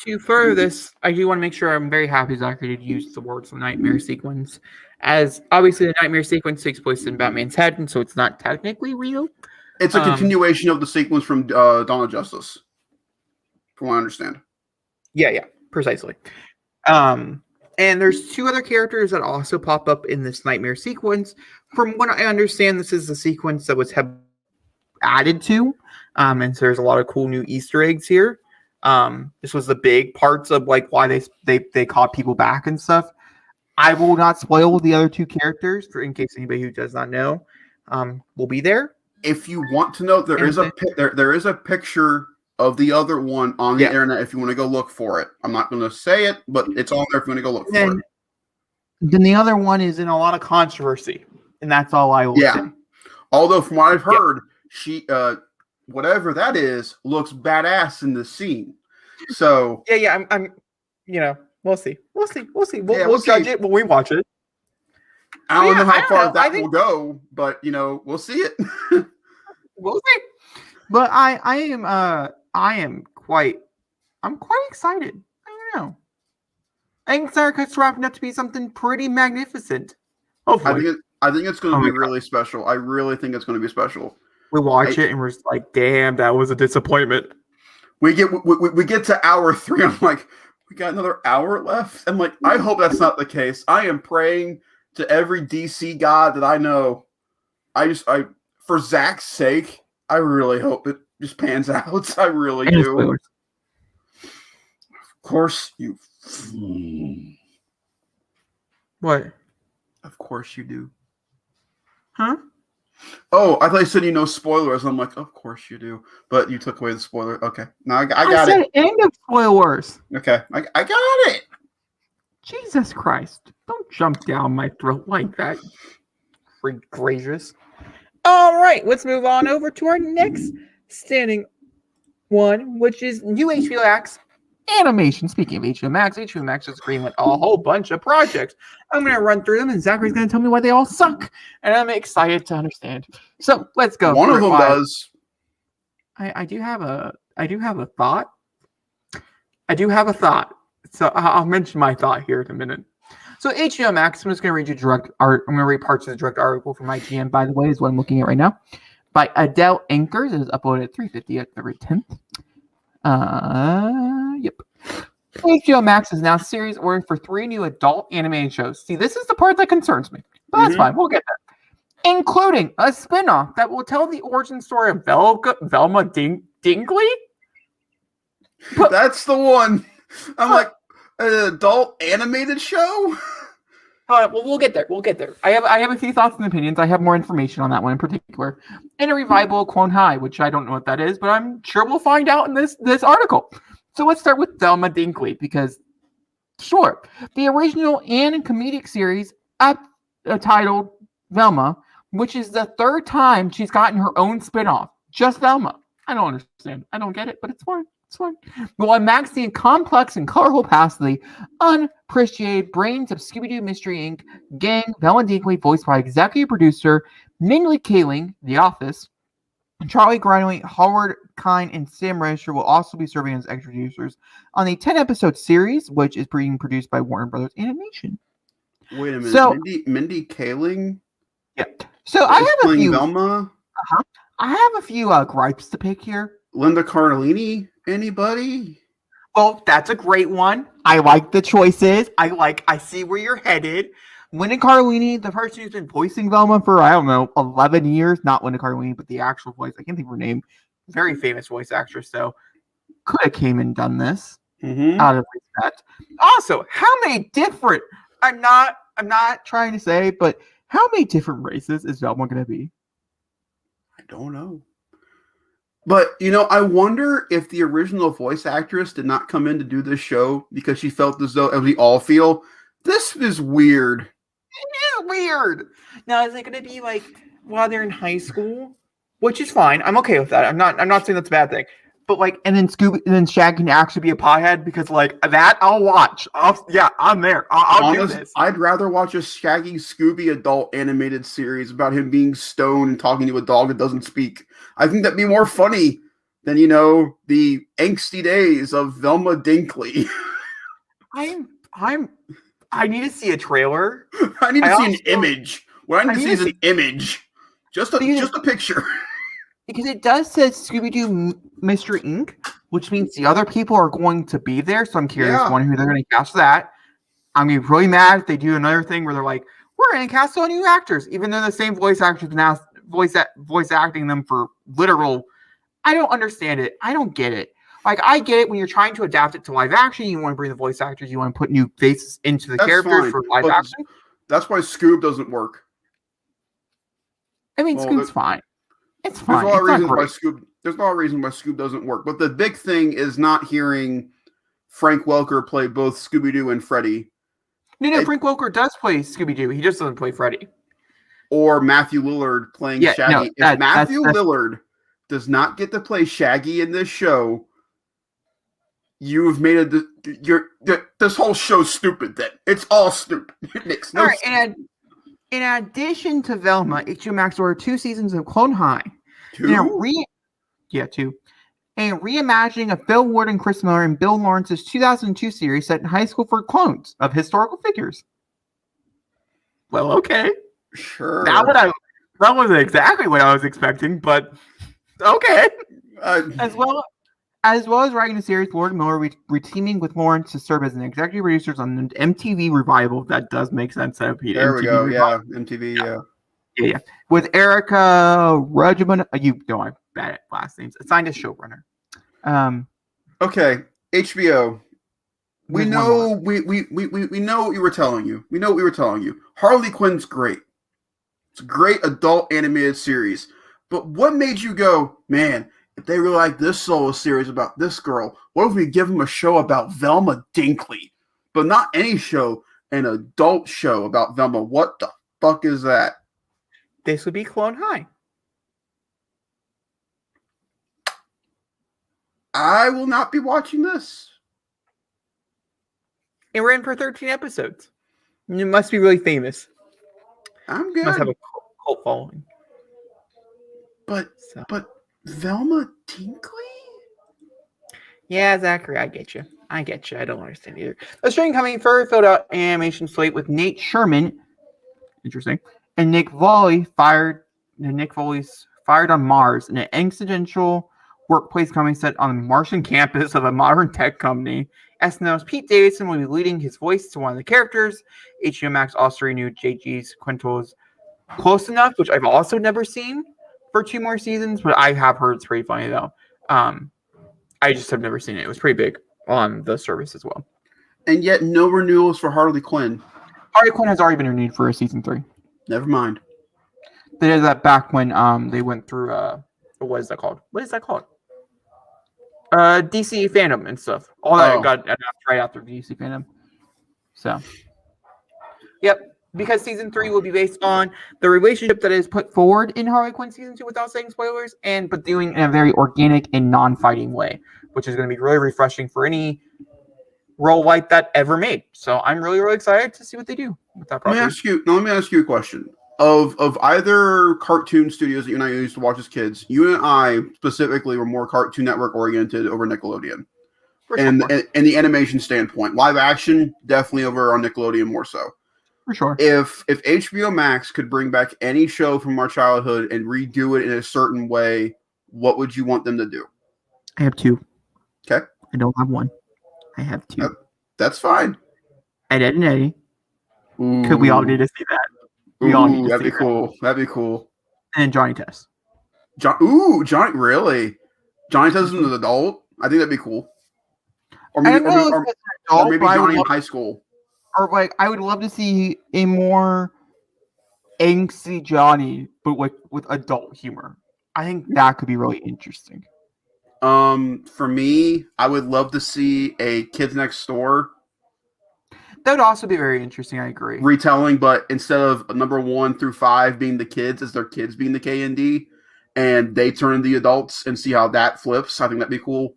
to further this, I do want to make sure I'm very happy Zachary did use the words nightmare sequence, as obviously the nightmare sequence takes place in Batman's head, and so it's not technically real. It's a continuation of the sequence from Dawn of Justice, from what I understand. Yeah, precisely. And there's two other characters that also pop up in this nightmare sequence. From what I understand, this is the sequence that was added to. And so there's a lot of cool new Easter eggs here. This was the big parts of like why they caught people back and stuff. I will not spoil the other two characters in case anybody who does not know will be there. If you want to know, there is a picture of the other one on the internet if you want to go look for it. I'm not going to say it, but it's on there if you want to go look for it. Then the other one is in a lot of controversy, and that's all I will say. Although from what I've heard, she whatever that is looks badass in the scene. So I'm we'll see. We'll judge it when we watch it. I don't know how far that will go, but we'll see it. We'll see. But I'm quite excited. I don't know. I think Snyder Cut's wrapping up to be something pretty magnificent. Hopefully. I think it's going to be really special. I really think it's going to be special. We watch it and we're just like, damn, that was a disappointment. We get to hour 3. I'm like, we got another hour left. I'm like, I hope that's not the case. I am praying to every DC god that I know. For Zach's sake, I really hope it just pans out. I really do. Spoilers. Of course you. What? Of course you do. Huh? Oh, I thought you said spoilers. I'm like, of course you do. But you took away the spoiler. Okay. Now I got it. End of spoilers. Okay. I got it. Jesus Christ. Don't jump down my throat like that. Freak gracious. All right. Let's move on over to our next standing one, which is new HBO Max animation. Speaking of HBO Max is agreeing with a whole bunch of projects. I'm going to run through them, and Zachary's going to tell me why they all suck, and I'm excited to understand. So let's go. One of them does. I do have a thought. So I'll mention my thought here in a minute. So HBO Max, I'm just going to read you I'm going to read parts of the direct article from IGN, by the way, is what I'm looking at right now. By Adele Anchors. It was uploaded at 3:50 at February 10th. Yep. HBO Max is now series ordering for 3 new adult animated shows. See, this is the part that concerns me. But that's fine. We'll get there. Including a spinoff that will tell the origin story of Velma Dinkley. That's the one. I'm like, an adult animated show? Well, we'll get there. We'll get there. I have a few thoughts and opinions. I have more information on that one in particular. And a revival of Clone High, which I don't know what that is, but I'm sure we'll find out in this article. So let's start with Velma Dinkley, because sure, the original and comedic series titled Velma, which is the third time she's gotten her own spinoff. Just Velma. I don't understand. I don't get it, but it's fine. It's fine. Well, unmax the complex and colorful past of the unappreciated brains of Scooby-Doo Mystery Inc. gang, Velma Dinkley, voiced by executive producer Mindy Kaling, The Office, and Charlie Greenaway, Howard Kine, and Sam Register will also be serving as extra producers on the 10-episode series, which is being produced by Warner Brothers Animation. Wait a minute. So, Mindy Kaling? Yeah. So I have a few. Velma? I have a few gripes to pick here. Linda Cardellini? Anybody? Well, that's a great one. I like the choices. I see where you're headed. Linda Cardellini, the person who's been voicing Velma for, I don't know, 11 years. Not Linda Cardellini, but the actual voice. I can't think of her name. Very famous voice actress, though. Could have came and done this out of respect. Also, how many different... I'm not trying to say, but how many different races is Velma going to be? I don't know. But, I wonder if the original voice actress did not come in to do this show because she felt as though, as we all feel, this is weird. It is weird. Now, is it going to be like while they're in high school? Which is fine. I'm okay with that. I'm not saying that's a bad thing. But and then Shaggy can actually be a pothead, because that I'll watch. I'm there. I'll do this. I'd rather watch a Shaggy Scooby adult animated series about him being stoned and talking to a dog that doesn't speak. I think that'd be more funny than the angsty days of Velma Dinkley. I need to see a trailer. I need to see an image. What I need to see is an image. Just a picture. Because it does say Scooby-Doo Mystery Inc., which means the other people are going to be there. So I'm curious, who they're going to cast for that. I'm going to be really mad if they do another thing where they're like, we're going to cast all new actors, even though the same voice actors been asked, voice acting them for literal. I don't understand it. I don't get it. I get it when you're trying to adapt it to live action. You want to bring the voice actors. You want to put new faces into the characters for live action. That's why Scoob doesn't work. I mean, Scoob's fine. It's fine. There's a lot of reasons why Scoob doesn't work. But the big thing is not hearing Frank Welker play both Scooby-Doo and Freddy. No, Frank Welker does play Scooby-Doo. He just doesn't play Freddy. Or Matthew Lillard playing Shaggy. If Matthew Lillard does not get to play Shaggy in this show, you've made this whole show's stupid then. It's all stupid. It makes no sense. And in addition to Velma, HBO Max ordered 2 seasons of Clone High. 2? 2. And reimagining of Phil Ward and Chris Miller and Bill Lawrence's 2002 series set in high school for clones of historical figures. Well, okay. Sure. That wasn't exactly what I was expecting, but okay. As well as writing the series, Lord and Miller reteaming with Lawrence to serve as an executive producers on the MTV revival. That does make sense. There we go. Revival. Yeah, MTV. Yeah. With Erica Rudgeman, I'm bad at last names. Assigned as showrunner. Okay, HBO. We know we know what we were telling you. We know what we were telling you. Harley Quinn's great. It's a great adult animated series. But what made you go, man, if they really like this solo series about this girl, what if we give them a show about Velma Dinkley? But not any show, an adult show about Velma. What the fuck is that? This would be Clone High. I will not be watching this. It ran for 13 episodes. It must be really famous. I'm good. Must have a cult following. But Velma Dinkley? Yeah, Zachary, I get you. I don't understand either. A string coming for filled out animation slate with Nate Sherman. Interesting. And Nick Voley's fired on Mars in an existential workplace coming set on the Martian campus of a modern tech company. SNL's Pete Davidson will be leading his voice to one of the characters. HBO Max also renewed JG's Quinto's Close Enough, which I've also never seen, for 2 more seasons, but I have heard it's pretty funny though. I just have never seen it. It was pretty big on the service as well. And yet no renewals for Harley Quinn. Harley Quinn has already been renewed for a season 3. Never mind. They did that back when they went through what is that called? DC fandom and stuff. All that got announced right after DC fandom. So, yep. Because season 3 will be based on the relationship that is put forward in Harley Quinn season 2 without saying spoilers, but doing in a very organic and non-fighting way, which is going to be really refreshing for any role like that ever made. So I'm really, really excited to see what they do with that property. Let me ask you a question. Of either cartoon studios that you and I used to watch as kids, you and I specifically were more Cartoon Network oriented over Nickelodeon. And the animation standpoint, live action, definitely over on Nickelodeon more so. For sure. If HBO Max could bring back any show from our childhood and redo it in a certain way, what would you want them to do? I have 2. Okay. I don't have 1. I have 2. That's fine. Ed and Eddie. Ooh. Could we all need to see that? That'd be cool. That'd be cool. And Johnny Test. Johnny, really? Johnny Test is an adult? I think that'd be cool. Or maybe Johnny in high school. Or like, I would love to see a more angsty Johnny, but with adult humor. I think that could be really interesting. For me, I would love to see a Kids Next Door. That would also be very interesting. I agree. Retelling, but instead of number 1 through 5 being the kids, as their kids being the K and D, and they turn into the adults and see how that flips. I think that'd be cool.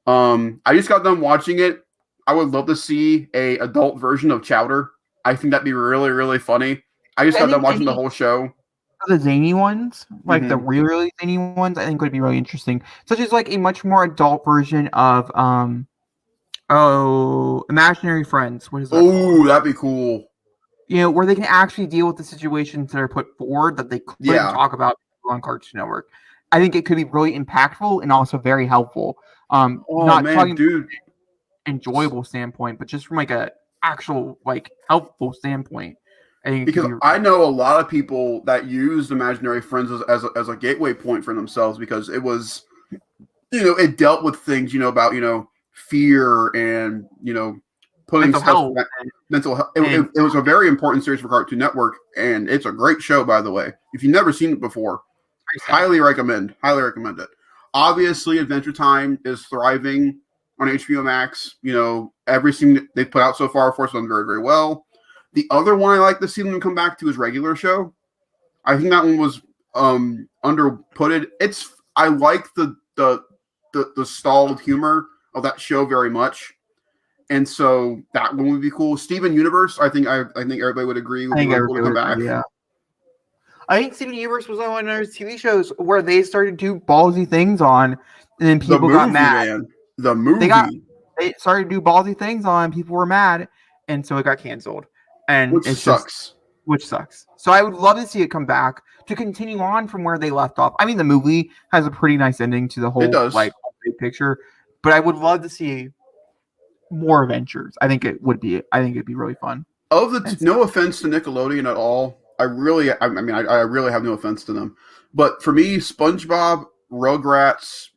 I just got done watching it. I would love to see a adult version of Chowder. I think that'd be really, really funny. I just got done watching the whole show. The zany ones, like the really zany ones, I think would be really interesting. Such as like a much more adult version of Imaginary Friends. What is that? Oh, that'd be cool. You know, where they can actually deal with the situations that are put forward that they couldn't talk about on Cartoon Network. I think it could be really impactful and also very helpful. Talking dude. Enjoyable standpoint, but just from like a actual like helpful standpoint. Because I know a lot of people that used Imaginary Friends as a gateway point for themselves because it was, it dealt with things, about, fear and, putting mental health. It was a very important series for Cartoon Network, and it's a great show, by the way. If you've never seen it before, highly recommend it. Obviously, Adventure Time is thriving on HBO Max. Everything that they've put out so far, of course, done very, very well. The other one I like to see them come back to is Regular Show. I think that one was underputted. I like the stalled humor of that show very much, and so that one would be cool. Steven Universe, I think everybody would agree would be cool to come back. Yeah, I think Steven Universe was one of those TV shows where they started to do ballsy things on, and then people got mad. Man. The movie they started to do ballsy things on, people were mad, and so it got canceled. And which sucks. So I would love to see it come back to continue on from where they left off. I mean, the movie has a pretty nice ending to the whole big picture, but I would love to see more adventures. I think it'd be really fun. No offense to Nickelodeon at all. I really have no offense to them. But for me, SpongeBob, Rugrats,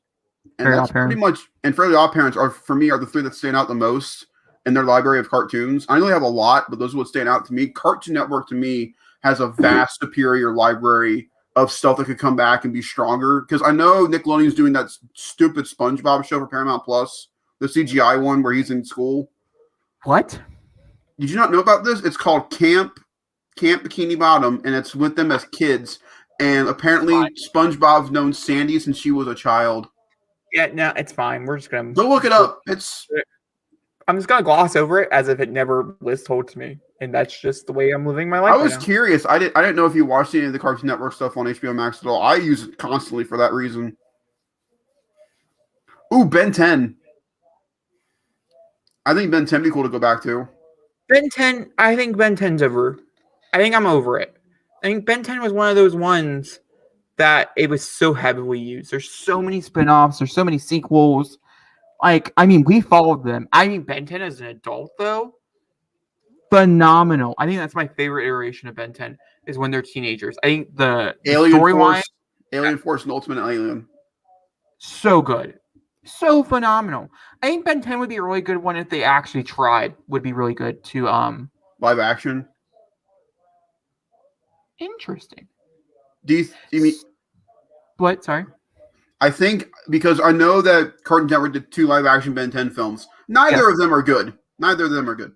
and that's pretty much, and Fairly Odd Parents are the 3 that stand out the most in their library of cartoons. I only have a lot, but those would stand out to me. Cartoon Network, to me, has a vast, superior library of stuff that could come back and be stronger. Because I know Nickelodeon's doing that stupid SpongeBob show for Paramount Plus, the CGI one where he's in school. What? Did you not know about this? It's called Camp Bikini Bottom, and it's with them as kids. And apparently, SpongeBob's known Sandy since she was a child. Yeah, no, it's fine. We're just gonna go look it up. I'm just gonna gloss over it as if it never was told to me, and that's just the way I'm living my life. I was curious. I didn't know if you watched any of the Cartoon Network stuff on HBO Max at all. I use it constantly for that reason. Ooh, Ben 10. I think Ben 10 would be cool to go back to. Ben 10. I think Ben 10's over. I think I'm over it. I think Ben 10 was one of those ones that it was so heavily used. There's so many spinoffs. There's so many sequels. We followed them. Ben 10 as an adult, though, phenomenal. I think that's my favorite iteration of Ben 10 is when they're teenagers. I think the storyline, Alien Force and Ultimate Alien, so good, so phenomenal. I think Ben 10 would be a really good one if they actually tried. Would be really good to live action. Interesting. You mean? What? Sorry. I think because I know that Cartoon Network did 2 live action Ben 10 films. Neither of them are good. Neither of them are good.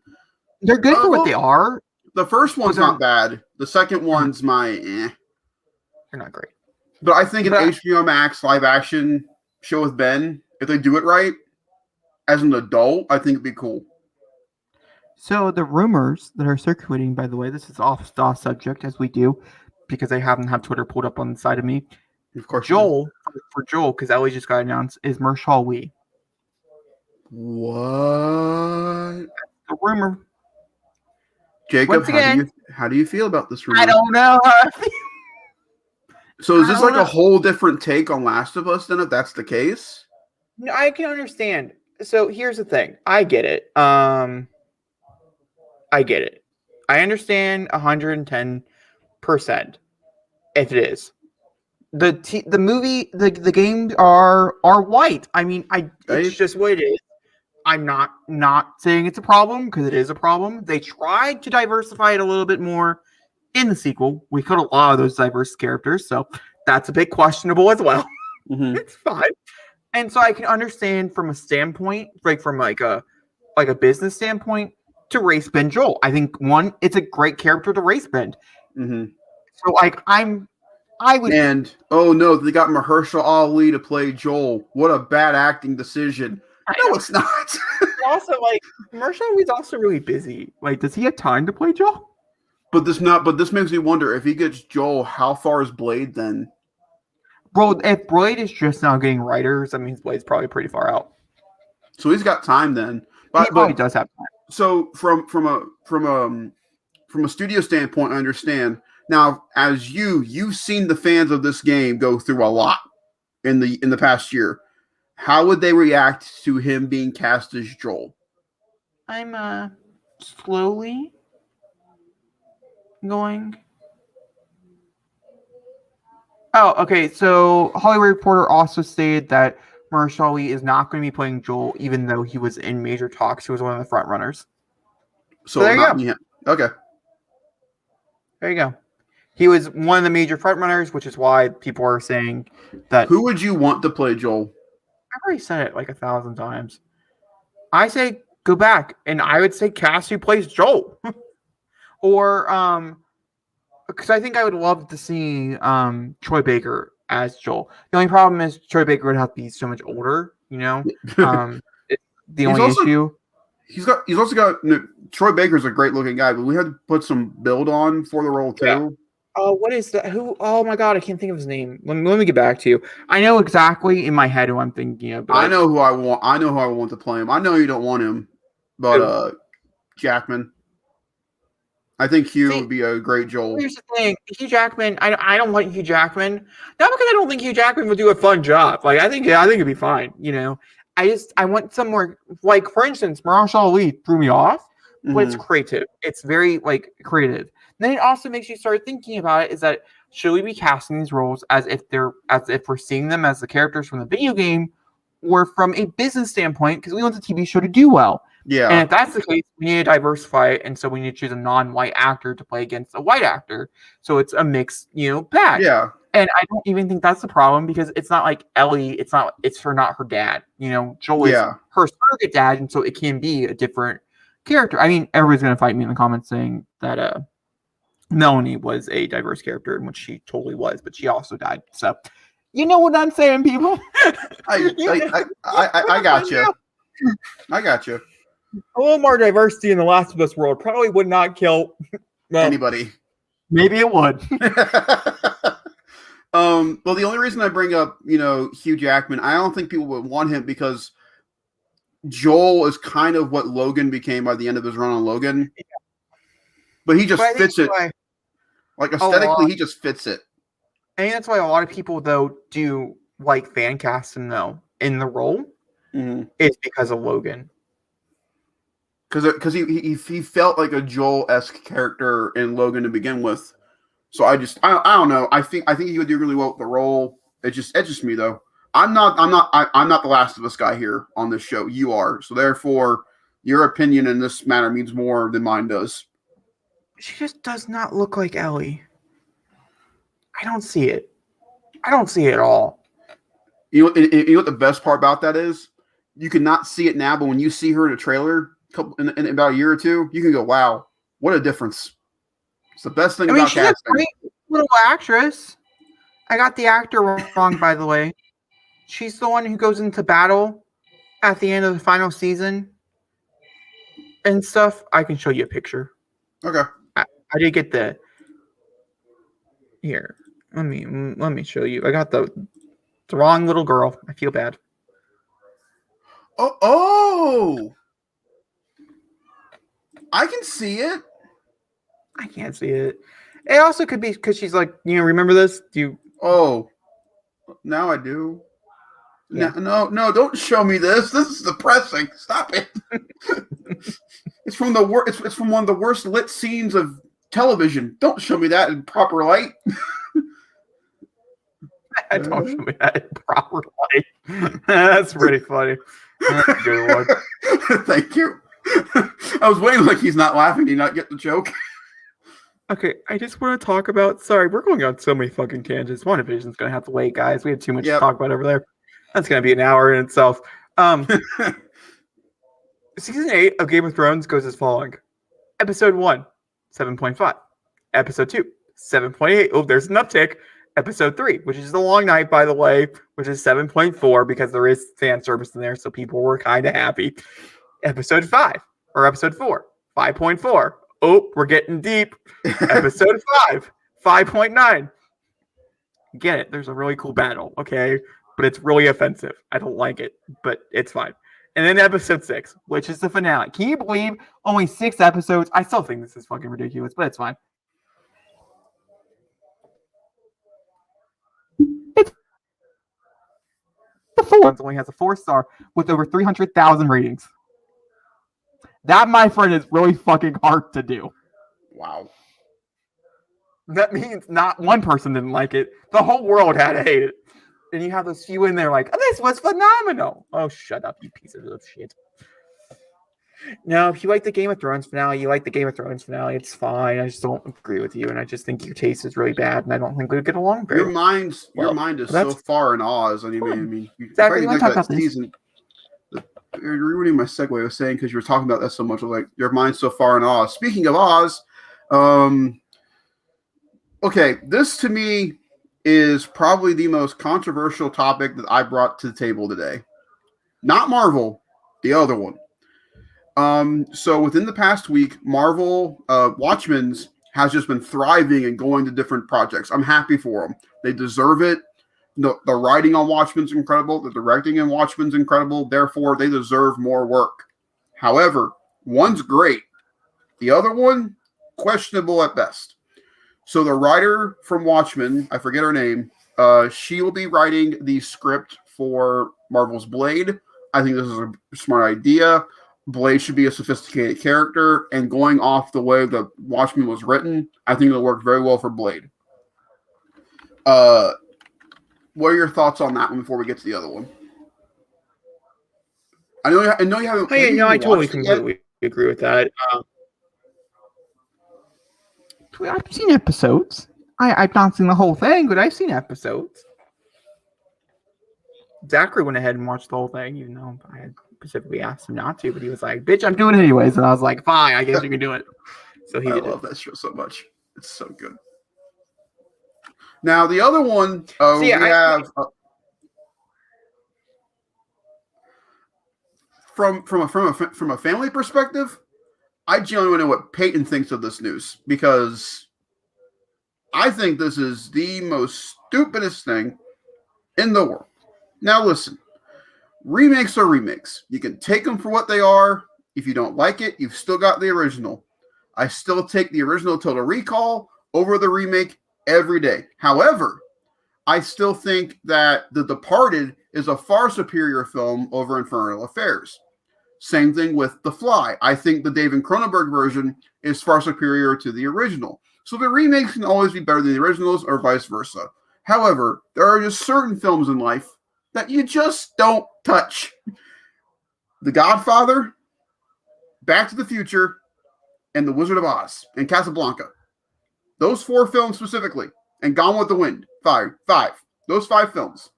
They're good for what they are. The first one's not bad. The second one's They're not great. But I think an HBO Max live action show with Ben, if they do it right, as an adult, I think it'd be cool. So the rumors that are circulating, by the way, this is off subject as we do, because I haven't had Twitter pulled up on the side of me. Of course, Joel, because Ellie just got announced, is PeopleFlyAwayWe. What? The rumor. Jacob, how do you feel about this rumor? I don't know how I feel. So is this like a whole different take on Last of Us then, if that's the case? No, I can understand. So here's the thing. I get it. I understand 110% if it is. The movie, the games are white. I mean, it's just what it is. I'm not saying it's a problem, because it is a problem. They tried to diversify it a little bit more in the sequel. We cut a lot of those diverse characters, so that's a bit questionable as well. Mm-hmm. It's fine. And so I can understand from a standpoint, like from like a business standpoint, to race bend Joel. I think it's a great character to race bend. Mm-hmm. So like I would. And oh no, they got Mahershala Ali to play Joel. What a bad acting decision. No, it's not. Also, like, Mahershala Ali's also really busy. Like, does he have time to play Joel? But this makes me wonder, if he gets Joel, how far is Blade then? Bro, if Blade is just now getting writers, that means Blade's probably pretty far out. So he's got time then. He probably does have time. So from a studio standpoint, I understand. Now, as you've seen the fans of this game go through a lot in the past year. How would they react to him being cast as Joel? I'm slowly going. Oh, okay. So Hollywood Reporter also stated that Mahershala Ali is not going to be playing Joel, even though he was in major talks. He was one of the front runners. So there you go. Yeah. Okay. There you go. He was one of the major front runners, which is why people are saying that. Who would you want to play Joel? I've already said it like 1,000 times. I say go back, and I would say cast who plays Joel, or because I think I would love to see Troy Baker as Joel. The only problem is Troy Baker would have to be so much older, you know. The only issue. He's also got Troy Baker's a great looking guy, but we had to put some build on for the role too. Yeah. What is that? Who? Oh my god, I can't think of his name. Let me get back to you. I know exactly in my head who I'm thinking of. I know who I want. I know who I want to play him. I know you don't want him, but Jackman. I think Hugh would be a great Joel. Here's the thing, Hugh Jackman. I don't like Hugh Jackman. Not because I don't think Hugh Jackman would do a fun job. Like I think it'd be fine. You know, I want somewhere like, for instance, Mahershala Ali threw me off, but it's creative. It's very like creative. And then it also makes you start thinking about it. Is that should we be casting these roles as if we're seeing them as the characters from the video game, or from a business standpoint? Because we want the TV show to do well. Yeah. And if that's the case, we need to diversify it, and so we need to choose a non-white actor to play against a white actor. So it's a mixed, bag. Yeah. And I don't even think that's the problem, because it's not like Ellie. It's not her dad. Joel is her surrogate dad, and so it can be a different character. I mean, everybody's gonna fight me in the comments saying that Melanie was a diverse character, in which she totally was, but she also died. So, you know what I'm saying, people? I got you. I got you. A little more diversity in the Last of Us world probably would not kill anybody. Maybe it would. Well, the only reason I bring up, Hugh Jackman, I don't think people would want him because Joel is kind of what Logan became by the end of his run on Logan. Yeah. But he just fits it. Like aesthetically, he just fits it. I think that's why a lot of people, though, do like fan cast him, though, in the role. Mm-hmm. Is because of Logan. Because he felt like a Joel-esque character in Logan to begin with. So I don't know. I think he would do really well with the role. It's just me though. I'm not the Last of Us guy here on this show. You are. So therefore, your opinion in this matter means more than mine does. She just does not look like Ellie. I don't see it. I don't see it at all. You know what the best part about that is? You cannot see it now, but when you see her in a trailer in about a year or two, you can go, wow, what a difference. It's the best thing about casting. She's a great little actress. I got the actor wrong, by the way. She's the one who goes into battle at the end of the final season and stuff. I can show you a picture. Okay. I did get the... Here. Let me show you. I got the wrong little girl. I feel bad. Oh! I can see it. I can't see it. It also could be because she's like, remember this? Oh, now I do. Yeah. No, don't show me this. This is depressing. Stop it. It's from it's from one of the worst lit scenes of television. Don't show me that in proper light. Don't show me that in proper light. That's pretty funny. That's a good one. Thank you. I was waiting like he's not laughing. Did he not get the joke? Okay, I just want to talk about... Sorry, we're going on so many fucking tangents. WandaVision's going to have to wait, guys. We have too much to talk about over there. That's going to be an hour in itself. Season 8 of Game of Thrones goes as following. Episode 1, 7.5. Episode 2, 7.8. Oh, there's an uptick. Episode 3, which is The Long Night, by the way, which is 7.4 because there is fan service in there, so people were kind of happy. Episode 5, or Episode 4, 5.4. Oh, we're getting deep. Episode 5, 5.9. Get it. There's a really cool battle, okay? But it's really offensive. I don't like it, but it's fine. And then episode 6, which is the finale. Can you believe only 6 episodes? I still think this is fucking ridiculous, but it's fine. It's the 4. It only has a 4-star with over 300,000 ratings. That, my friend, is really fucking hard to do. Wow. That means not one person didn't like it. The whole world had to hate it. And you have those few in there like, this was phenomenal. Oh, shut up, you piece of shit. No, if you like the Game of Thrones finale, you like the Game of Thrones finale. It's fine. I just don't agree with you. And I just think your taste is really bad. And I don't think we would get along very well. Your mind is so far in Oz. I mean, exactly. You like that season. You're ruining my segue. I was saying because you were talking about that so much. I was like, your mind's so far in Oz. Speaking of Oz, okay, this to me is probably the most controversial topic that I brought to the table today. Not Marvel, the other one. So within the past week, Marvel Watchmen's has just been thriving and going to different projects. I'm happy for them. They deserve it. The writing on Watchmen's incredible. The directing in Watchmen's incredible. Therefore, they deserve more work. However, one's great. The other one, questionable at best. So the writer from Watchmen, I forget her name, she will be writing the script for Marvel's Blade. I think this is a smart idea. Blade should be a sophisticated character, and going off the way the Watchmen was written, I think it'll work very well for Blade. What are your thoughts on that one before we get to the other one? I know you haven't. Oh, yeah, I totally completely agree with that. I've seen episodes. I've not seen the whole thing, but I've seen episodes. Zachary went ahead and watched the whole thing, even though I had specifically asked him not to, but he was like, bitch, I'm doing it anyways. And I was like, fine, I guess you can do it. So he did. I love that show so much. It's so good. Now, the other one, we have... From a family perspective, I genuinely know what Peyton thinks of this news, because I think this is the most stupidest thing in the world. Now listen, remakes are remakes. You can take them for what they are. If you don't like it, you've still got the original. I still take the original Total Recall over the remake every day. However, I still think that The Departed is a far superior film over Infernal Affairs. Same thing with The Fly. I think the David Cronenberg version is far superior to the original. So the remakes can always be better than the originals or vice versa. However, there are just certain films in life that you just don't touch. The Godfather, Back to the Future, and The Wizard of Oz and Casablanca. Those 4 films specifically, and Gone with the Wind. Five. Those 5 films.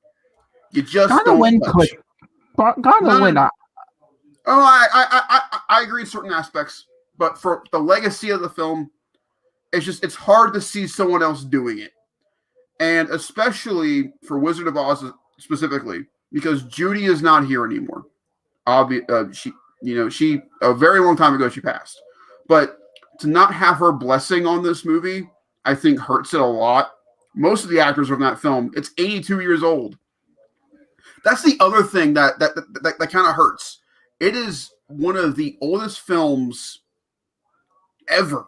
You just don't touch. Gone with the Wind. I agree in certain aspects, but for the legacy of the film, it's hard to see someone else doing it, and especially for Wizard of Oz specifically, because Judy is not here anymore. She a very long time ago she passed, but to not have her blessing on this movie, I think hurts it a lot. Most of the actors from that film, it's 82 years old. That's the other thing that kind of hurts. It is one of the oldest films ever.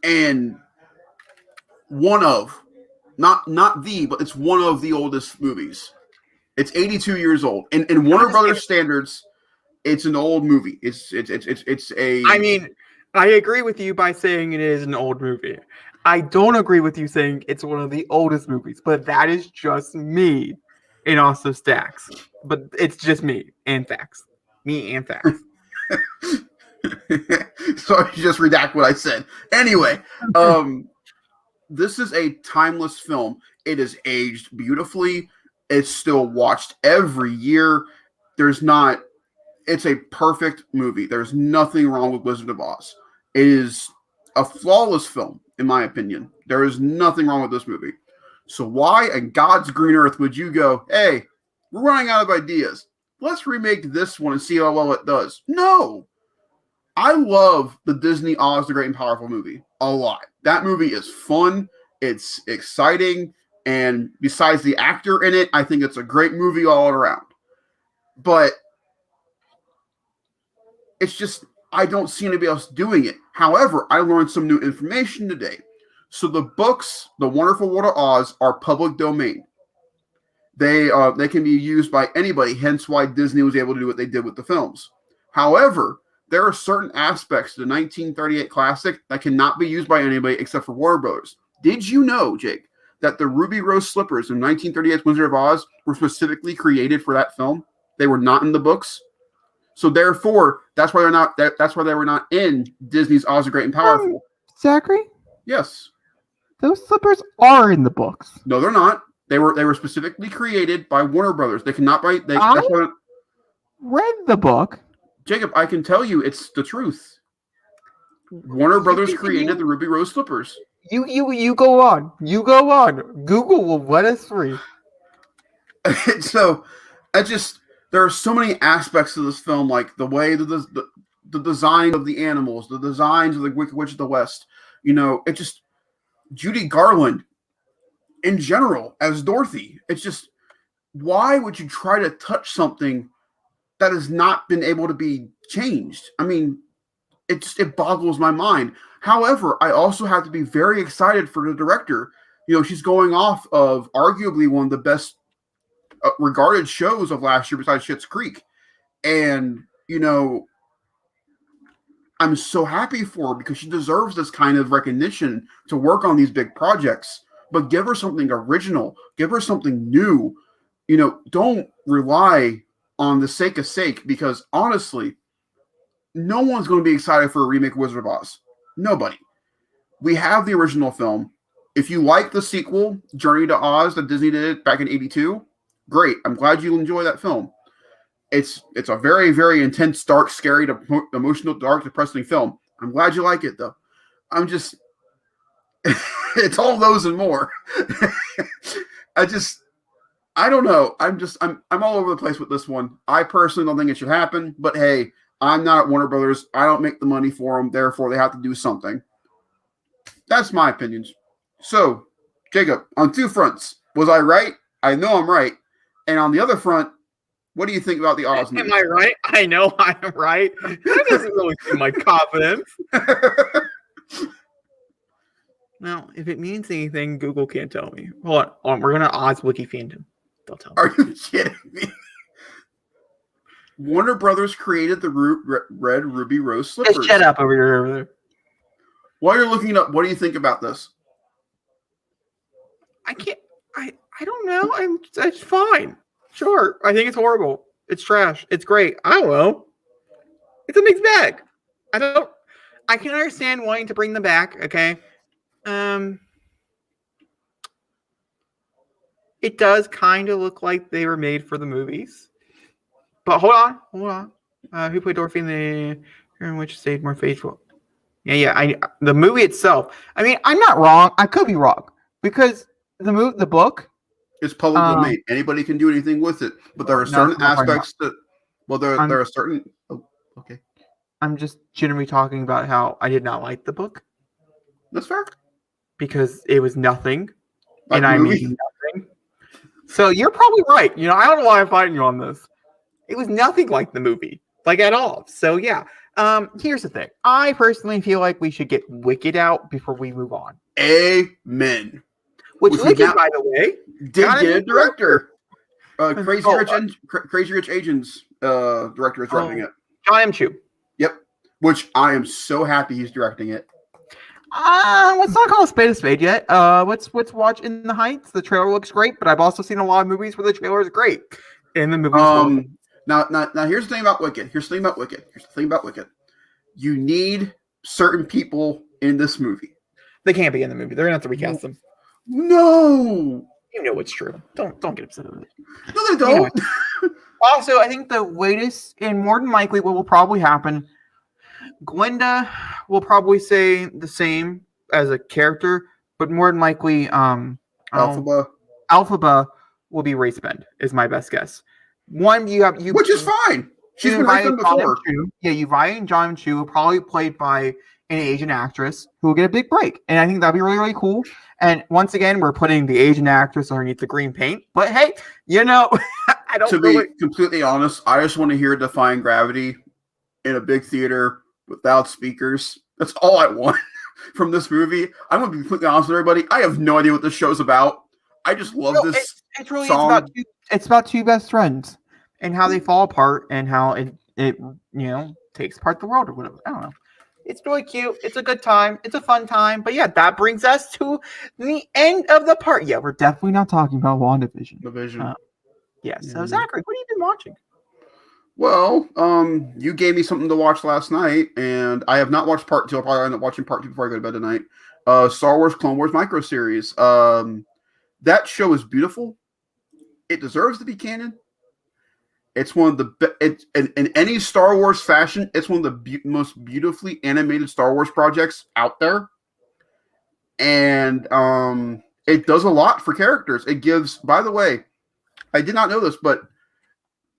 And not the, but it's one of the oldest movies. It's 82 years old. In Warner Brothers standards, it's an old movie. It's a. I mean, I agree with you by saying it is an old movie. I don't agree with you saying it's one of the oldest movies, but that is just me and also Stacks. But it's just me and facts. Me and facts. So I just redact what I said. Anyway, this is a timeless film. It is aged beautifully. It's still watched every year. It's a perfect movie. There's nothing wrong with Wizard of Oz. It is a flawless film, in my opinion. There is nothing wrong with this movie. So why in God's green earth would you go, hey, we're running out of ideas. Let's remake this one and see how well it does. No. I love the Disney Oz the Great and Powerful movie a lot. That movie is fun. It's exciting. And besides the actor in it, I think it's a great movie all around. But it's just, I don't see anybody else doing it. However, I learned some new information today. So the books, The Wonderful World of Oz, are public domain. They can be used by anybody, hence why Disney was able to do what they did with the films. However, there are certain aspects of the 1938 classic that cannot be used by anybody except for Warner Bros. Did you know, Jake, that the Ruby Rose slippers in 1938's Wizard of Oz were specifically created for that film? They were not in the books. So therefore, that's why they were not in Disney's Oz the Great and Powerful. Zachary? Yes. Those slippers are in the books. No, they're not. They were specifically created by Warner Brothers. They cannot buy. Read the book. Jacob, I can tell you, it's the truth. Warner Brothers created the Ruby Rose slippers. You go on. You go on. Google will let us free. So, there are so many aspects of this film, like the way the design of the animals, the designs of the Wicked Witch of the West. Judy Garland in general as Dorothy. It's just, why would you try to touch something that has not been able to be changed? I mean, it boggles my mind. However, I also have to be very excited for the director. She's going off of arguably one of the best regarded shows of last year besides Schitt's Creek. And, I'm so happy for her because she deserves this kind of recognition to work on these big projects. But give her something original. Give her something new. Don't rely on the sake of sake, because honestly, no one's going to be excited for a remake of Wizard of Oz. Nobody. We have the original film. If you like the sequel, Journey to Oz, that Disney did back in 1982, great. I'm glad you enjoy that film. It's a very, very intense, dark, scary, emotional, dark, depressing film. I'm glad you like it, though. It's all those and more. I don't know. I'm all over the place with this one. I personally don't think it should happen, but hey, I'm not at Warner Brothers. I don't make the money for them. Therefore, they have to do something. That's my opinions. So, Jacob, on two fronts, was I right? I know I'm right. And on the other front, what do you think about the Oz news? Am I right? I know I'm right. That doesn't really seem my confidence. Now, if it means anything, Google can't tell me. Hold on. We're going to Oz Wiki fandom. They'll tell me. Are you kidding me? Warner Brothers created the red Ruby Rose slippers. Just shut up over there. While you're looking it up, what do you think about this? I don't know. It's fine. Sure. I think it's horrible. It's trash. It's great. I don't know. It's a mixed bag. I can understand wanting to bring them back. Okay. It does kind of look like they were made for the movies. But hold on. Who played Dorothy in which stayed more faithful? Yeah. The movie itself. I mean, I'm not wrong. I could be wrong because the book. It's public domain. Anybody can do anything with it, but there are certain aspects that. Well, there are certain. Oh, okay. I'm just generally talking about how I did not like the book. That's fair. Because it was nothing, like and I mean nothing. So you're probably right. I don't know why I'm fighting you on this. It was nothing like the movie, like at all. So yeah. Here's the thing. I personally feel like we should get Wicked out before we move on. Amen. Which Wicked, by the way, did get a director. Crazy Rich Asians director is directing it. John M. Chu. Yep. Which I am so happy he's directing it. Let's not call a spade yet. Let's watch In the Heights. The trailer looks great, but I've also seen a lot of movies where the trailer is great. And the movie. Now, here's the thing about Wicked. You need certain people in this movie. They can't be in the movie. They're gonna have to recast them. No. You know it's true. Don't get upset with it. No, they don't. Anyway. Also, I think the latest and more than likely what will probably happen, Glinda will probably say the same as a character, but more than likely, Alphaba will be race bend, is my best guess. Which is fine. She's been race bend before. Yuvaya and John Chu will probably played by an Asian actress who will get a big break, and I think that'd be really, really cool. And once again, we're putting the Asian actress underneath the green paint. But hey, I don't. To be completely honest, I just want to hear Defying Gravity in a big theater without speakers. That's all I want from this movie. I'm going to be completely honest with everybody. I have no idea what this show's about. I just love this song. It's about two best friends and how they fall apart and how it takes apart the world or whatever. I don't know. It's really cute. It's a good time. It's a fun time. But yeah, that brings us to the end of the part. Yeah, we're definitely not talking about WandaVision. So Zachary, what have you been watching? Well, you gave me something to watch last night, and I have not watched part 2. I'll probably end up watching part 2 before I go to bed tonight. Star Wars Clone Wars micro series. That show is beautiful. It deserves to be canon. It's one of the in any Star Wars fashion. It's one of the most beautifully animated Star Wars projects out there, and it does a lot for characters. It gives. By the way, I did not know this, but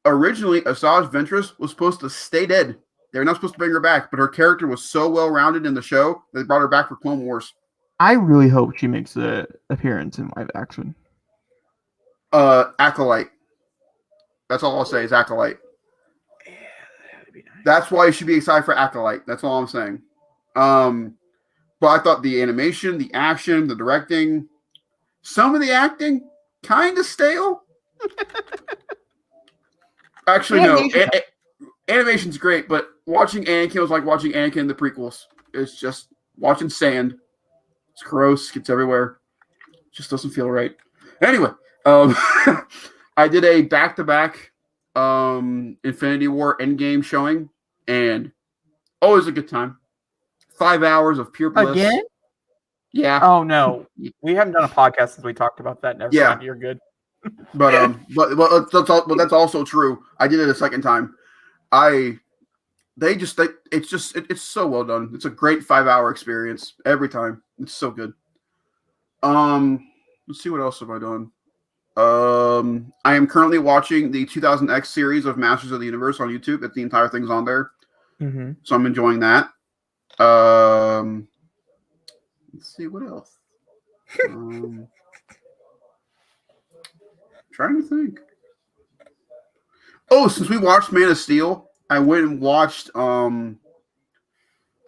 originally Asajj Ventress was supposed to stay dead. They were not supposed to bring her back, but her character was so well rounded in the show they brought her back for Clone Wars. I really hope she makes an appearance in live action. Acolyte. That's all I'll say is Acolyte. Yeah, that'd be nice. That's why you should be excited for Acolyte. That's all I'm saying. But I thought the animation, the action, the directing, some of the acting, kind of stale. Actually, no. Animation's great, but watching Anakin was like watching Anakin in the prequels. It's just watching sand. It's gross. Gets everywhere. Just doesn't feel right. Anyway, I did a back-to-back Infinity War Endgame showing, and always a good time. 5 hours of pure bliss. Again? Yeah. Oh no, we haven't done a podcast since we talked about that. Never mind. You're good. But that's also true. I did it a second time. It's so well done. It's a great 5 hour experience every time. It's so good. Let's see what else have I done. I am currently watching the 2000X series of Masters of the Universe on YouTube. The entire thing's on there. Mm-hmm. So I'm enjoying that. Let's see what else. Trying to think. Oh, since we watched Man of Steel, I went and watched. I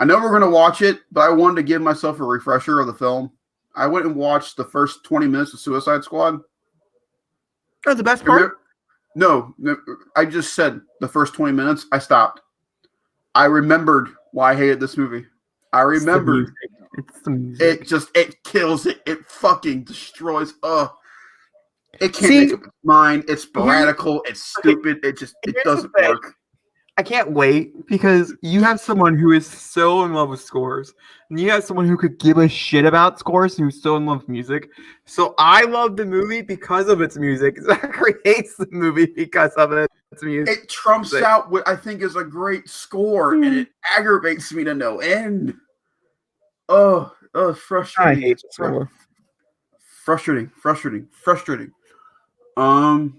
know we're going to watch it, but I wanted to give myself a refresher of the film. I went and watched the first 20 minutes of Suicide Squad. That's the best part? No, I just said the first 20 minutes. I stopped. I remembered why I hated this movie. I remembered. It's the music. It kills it. It fucking destroys. It can't make up its mind. It's piratical. It's stupid. It doesn't work. I can't wait because you have someone who is so in love with scores, and you have someone who could give a shit about scores who's so in love with music. So I love the movie because of its music. Zachary hates the movie because of its music. It trumps out what I think is a great score, and it aggravates me to no end. Oh, frustrating. I hate the score. Frustrating. Trying to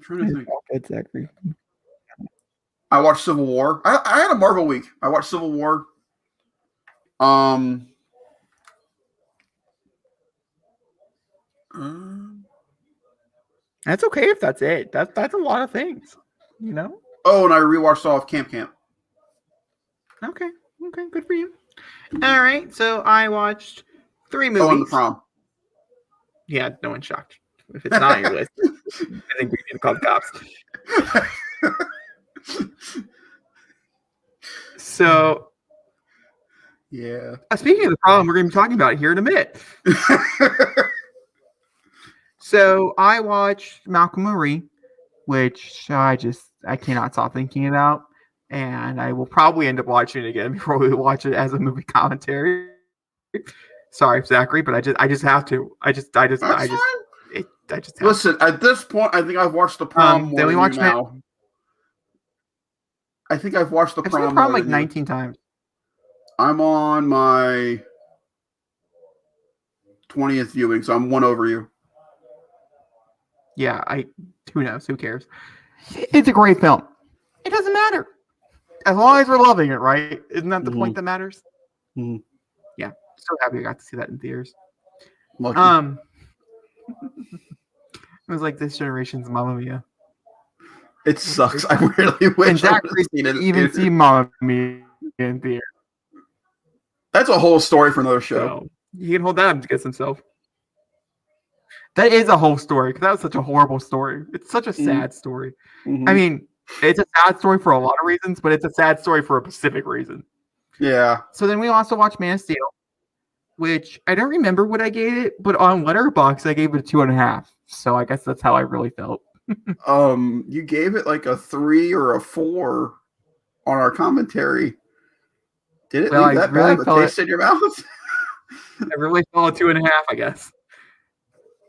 think. It's Zachary. I watched Civil War. I had a Marvel week. I watched Civil War. That's okay if that's it. That's a lot of things, you know. Oh, and I rewatched all of Camp. Okay, good for you. All right, so I watched 3 movies. Oh, and The Prom. Yeah, no one's shocked. If it's not on your list, I think we need to call the cops. So, yeah. Speaking of The Prom, we're going to be talking about it here in a minute. So, I watched Malcolm Marie, which I cannot stop thinking about, and I will probably end up watching it again before we watch it as a movie commentary. Sorry, Zachary, but I just have to. I just have Listen, at this point, I think I've watched The Prom more than you now. I think I've watched The Prom. I've seen The Prom like 19 times. I'm on my 20th viewing, so I'm one over you. Yeah, who knows? Who cares? It's a great film. It doesn't matter. As long as we're loving it, right? Isn't that the point that matters? Mm-hmm. Yeah. So happy I got to see that in theaters. Lucky. It was like this generation's Mamma Mia. It sucks. I really wish and Zachary even see Mamma Mia in theater. That's a whole story for another show. So, he can hold that up against himself. That is a whole story because that was such a horrible story. It's such a sad story. Mm-hmm. I mean, it's a sad story for a lot of reasons, but it's a sad story for a specific reason. Yeah. So then we also watched Man of Steel, which I don't remember what I gave it, but on Letterboxd I gave it a 2.5. So I guess that's how I really felt. You gave it like a 3 or a 4 on our commentary. Did it leave that bad of a taste in your mouth? I really felt a 2.5, I guess.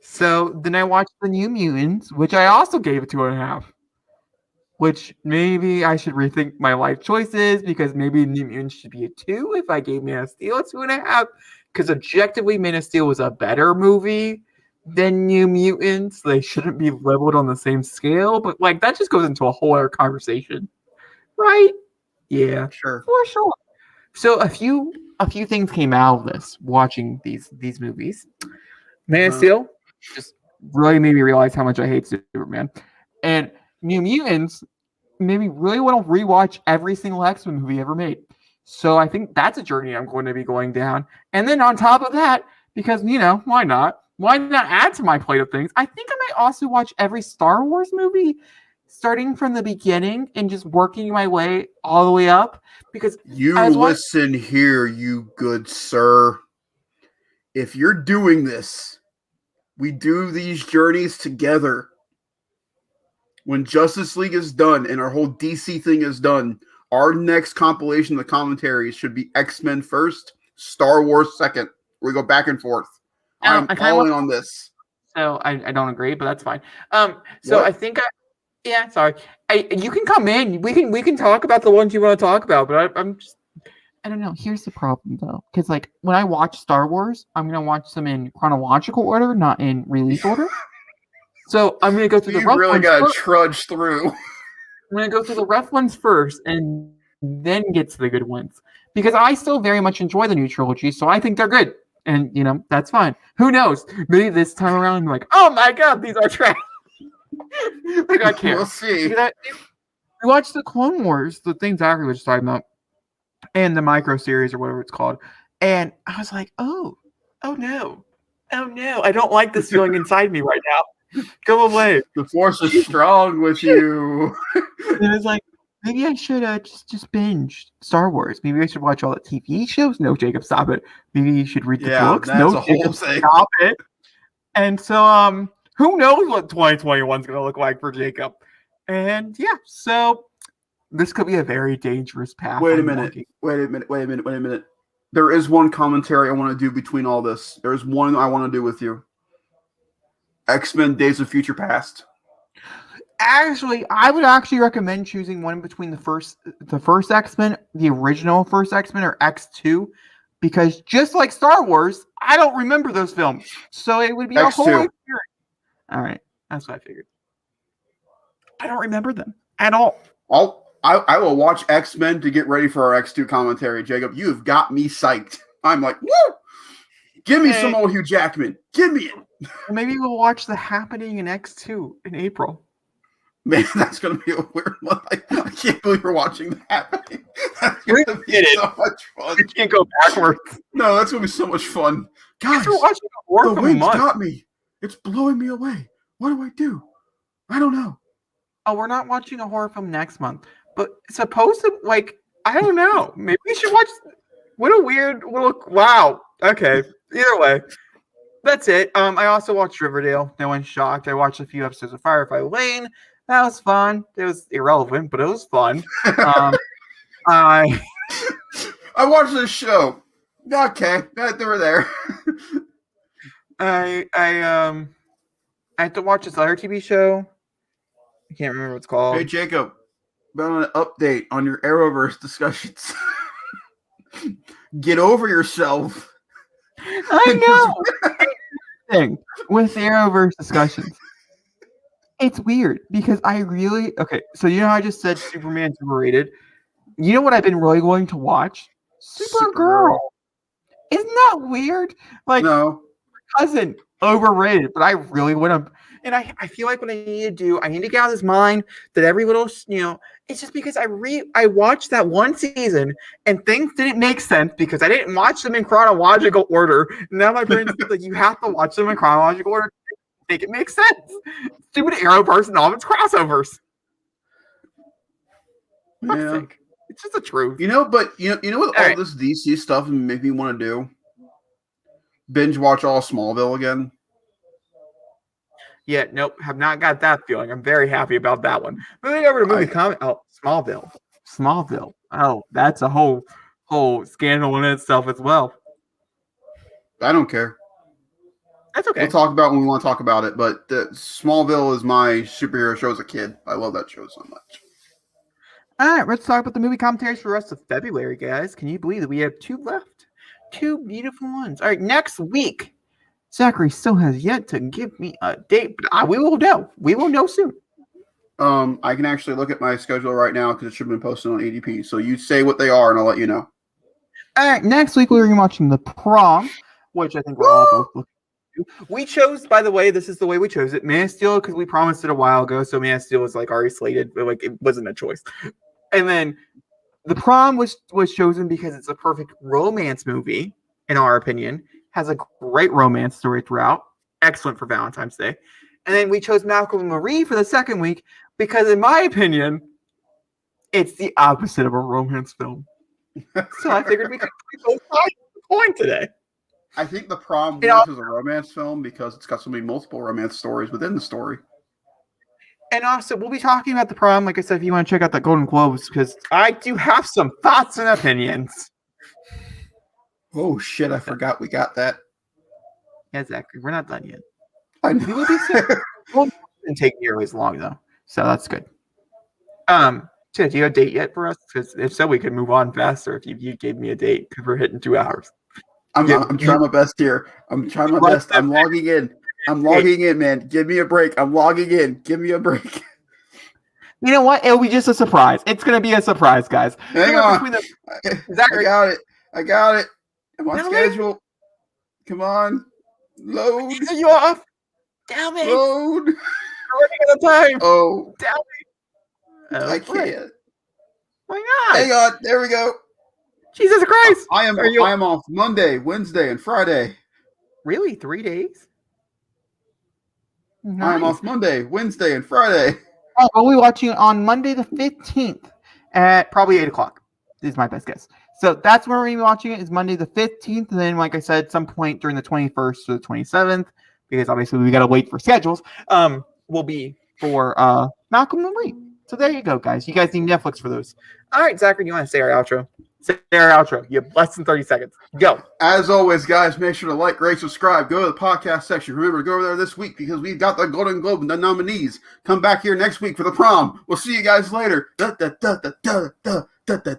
So then I watched The New Mutants, which I also gave a 2.5. Which maybe I should rethink my life choices because maybe New Mutants should be a 2 if I gave Man of Steel a 2.5. Because objectively, Man of Steel was a better movie than New Mutants. They shouldn't be leveled on the same scale, but like that just goes into a whole other conversation, right? Yeah, sure, for sure. So a few things came out of this watching these movies. Man of Steel just really made me realize how much I hate Superman, and New Mutants made me really want to rewatch every single X-Men movie ever made. So I think that's a journey I'm going to be going down. And then on top of that, because, you know, why not? Why not add to my plate of things? I think I might also watch every Star Wars movie starting from the beginning and just working my way all the way up. Because you listen here, you good sir. If you're doing this, we do these journeys together. When Justice League is done and our whole DC thing is done, our next compilation of the commentaries should be X-Men first, Star Wars second. We go back and forth. I'm all in on this. So I don't agree, but that's fine. So I think you can come in. We can talk about the ones you want to talk about, but I don't know. Here's the problem though, because like when I watch Star Wars, I'm gonna watch them in chronological order, not in release order. So I'm gonna go through the rough ones. You really gotta trudge through. I'm going to go through the rough ones first and then get to the good ones. Because I still very much enjoy the new trilogy, so I think they're good. And, you know, that's fine. Who knows? Maybe this time around, I'm like, oh my god, these are trash. Like, I can't. We'll see. We watched the Clone Wars, the thing Zachary was just talking about, and the micro series or whatever it's called. And I was like, oh no. I don't like this feeling inside me right now. Go away. The force is strong with you. And I was like, maybe I should just binge Star Wars. Maybe I should watch all the TV shows. No, Jacob, stop it. Maybe you should read the books. That's no, a Jacob, whole thing. stop it. And so, who knows what 2021 is going to look like for Jacob? And yeah, so This could be a very dangerous path. Wait a I'm minute. walking. Wait a minute. There is one commentary I want to do between all this. There's one I want to do with you. X-Men Days of Future Past. Actually, I would actually recommend choosing one between the first X-Men, the original first X-Men, or X2, because just like Star Wars, I don't remember those films, so it would be a X2. whole experience. All right, that's what I figured. I don't remember them at all. I will watch X-Men to get ready for our X2 commentary, Jacob. You have got me psyched. I'm like, woo! Give me some old Hugh Jackman. Give me it. Maybe we'll watch The Happening in X2 in April. Man, that's going to be a weird one. I can't believe we're watching The Happening. That's going to be so much fun. You can't go backwards. No, that's going to be so much fun. Guys, we're watching a horror the film wind's month. got me. It's blowing me away. What do I do? I don't know. Oh, we're not watching a horror film next month, but supposed to, like, I don't know. Maybe we should watch. What a weird little. Wow. Okay. Either way, that's it. I also watched Riverdale. No one's shocked. I watched a few episodes of Firefly Lane. That was fun. It was irrelevant, but it was fun. I watched this show. Okay, they were there. I had to watch this other TV show. I can't remember what it's called. Hey Jacob, about an update on your Arrowverse discussions. Get over yourself. I know. With the Arrowverse discussions, it's weird because so you know how I just said Superman's overrated? You know what I've been really going to watch? Supergirl. Isn't that weird? Like, no. Cousin, overrated, but I really want to. And I feel like what I need to do, I need to get out of this mind that every little, it's just because I watched that one season and things didn't make sense because I didn't watch them in chronological order. Now my brain's like, you have to watch them in chronological order to make it make sense. Stupid Arrowverse and all of its crossovers. Yeah. It's just the truth. But you know what all this DC stuff make me want to do? Binge watch all Smallville again. Yeah, nope, have not got that feeling. I'm very happy about that one. Moving over to movie comment. Oh, Smallville. Oh, that's a whole scandal in itself as well. I don't care. That's okay. We'll talk about it when we want to talk about it, but Smallville is my superhero show as a kid. I love that show so much. All right, let's talk about the movie commentaries for the rest of February, guys. Can you believe that we have 2 left? 2 beautiful ones. All right, next week. Zachary still has yet to give me a date, but we will know. We will know soon. I can actually look at my schedule right now because it should have been posted on ADP. So you say what they are, and I'll let you know. All right, next week we're watching The Prom, which I think we're all both looking to. We chose, by the way, this is the way we chose it. Man of Steel, because we promised it a while ago, so Man of Steel was already slated, but it wasn't a choice. And then The Prom was chosen because it's a perfect romance movie, in our opinion. Has a great romance story throughout. Excellent for Valentine's Day. And then we chose Malcolm and Marie for the second week because, in my opinion, it's the opposite of a romance film. So I figured we could play both sides of the coin today. I think The Prom works as a romance film because it's got so many multiple romance stories within the story. And also, we'll be talking about The Prom, like I said, if you want to check out the Golden Globes, because I do have some thoughts and opinions. Oh, shit, I forgot we got that. Yeah, Zachary, we're not done yet. I know. We will be soon. Won't take nearly as long, though, so that's good. So do you have a date yet for us? Because if so, we could move on faster if you gave me a date, because we're hitting 2 hours. I'm trying my best here. I'm trying my best. I'm logging in. I'm logging in, man. Give me a break. I'm logging in. Give me a break. You know what? It'll be just a surprise. It's going to be a surprise, guys. Hang on. I got it. I'm on schedule. Come on. Load. You off. Damn it. Load. You're running out of time. Oh. Damn it. I can't. Why not? Hang on. There we go. Jesus Christ. I am off Monday, Wednesday, and Friday. Really? 3 days? Nice. I'm off Monday, Wednesday, and Friday. We'll be watching on Monday the 15th at probably 8 o'clock. Is my best guess. So that's where we're going to be watching it, is Monday the 15th. And then, like I said, some point during the 21st to the 27th, because obviously we got to wait for schedules, will be for Malcolm and Marie. So there you go, guys. You guys need Netflix for those. All right, Zachary, you want to say our outro? Say our outro. You have less than 30 seconds. Go. As always, guys, make sure to like, rate, subscribe. Go to the podcast section. Remember to go over there this week because we've got the Golden Globe nominees. Come back here next week for the prom. We'll see you guys later.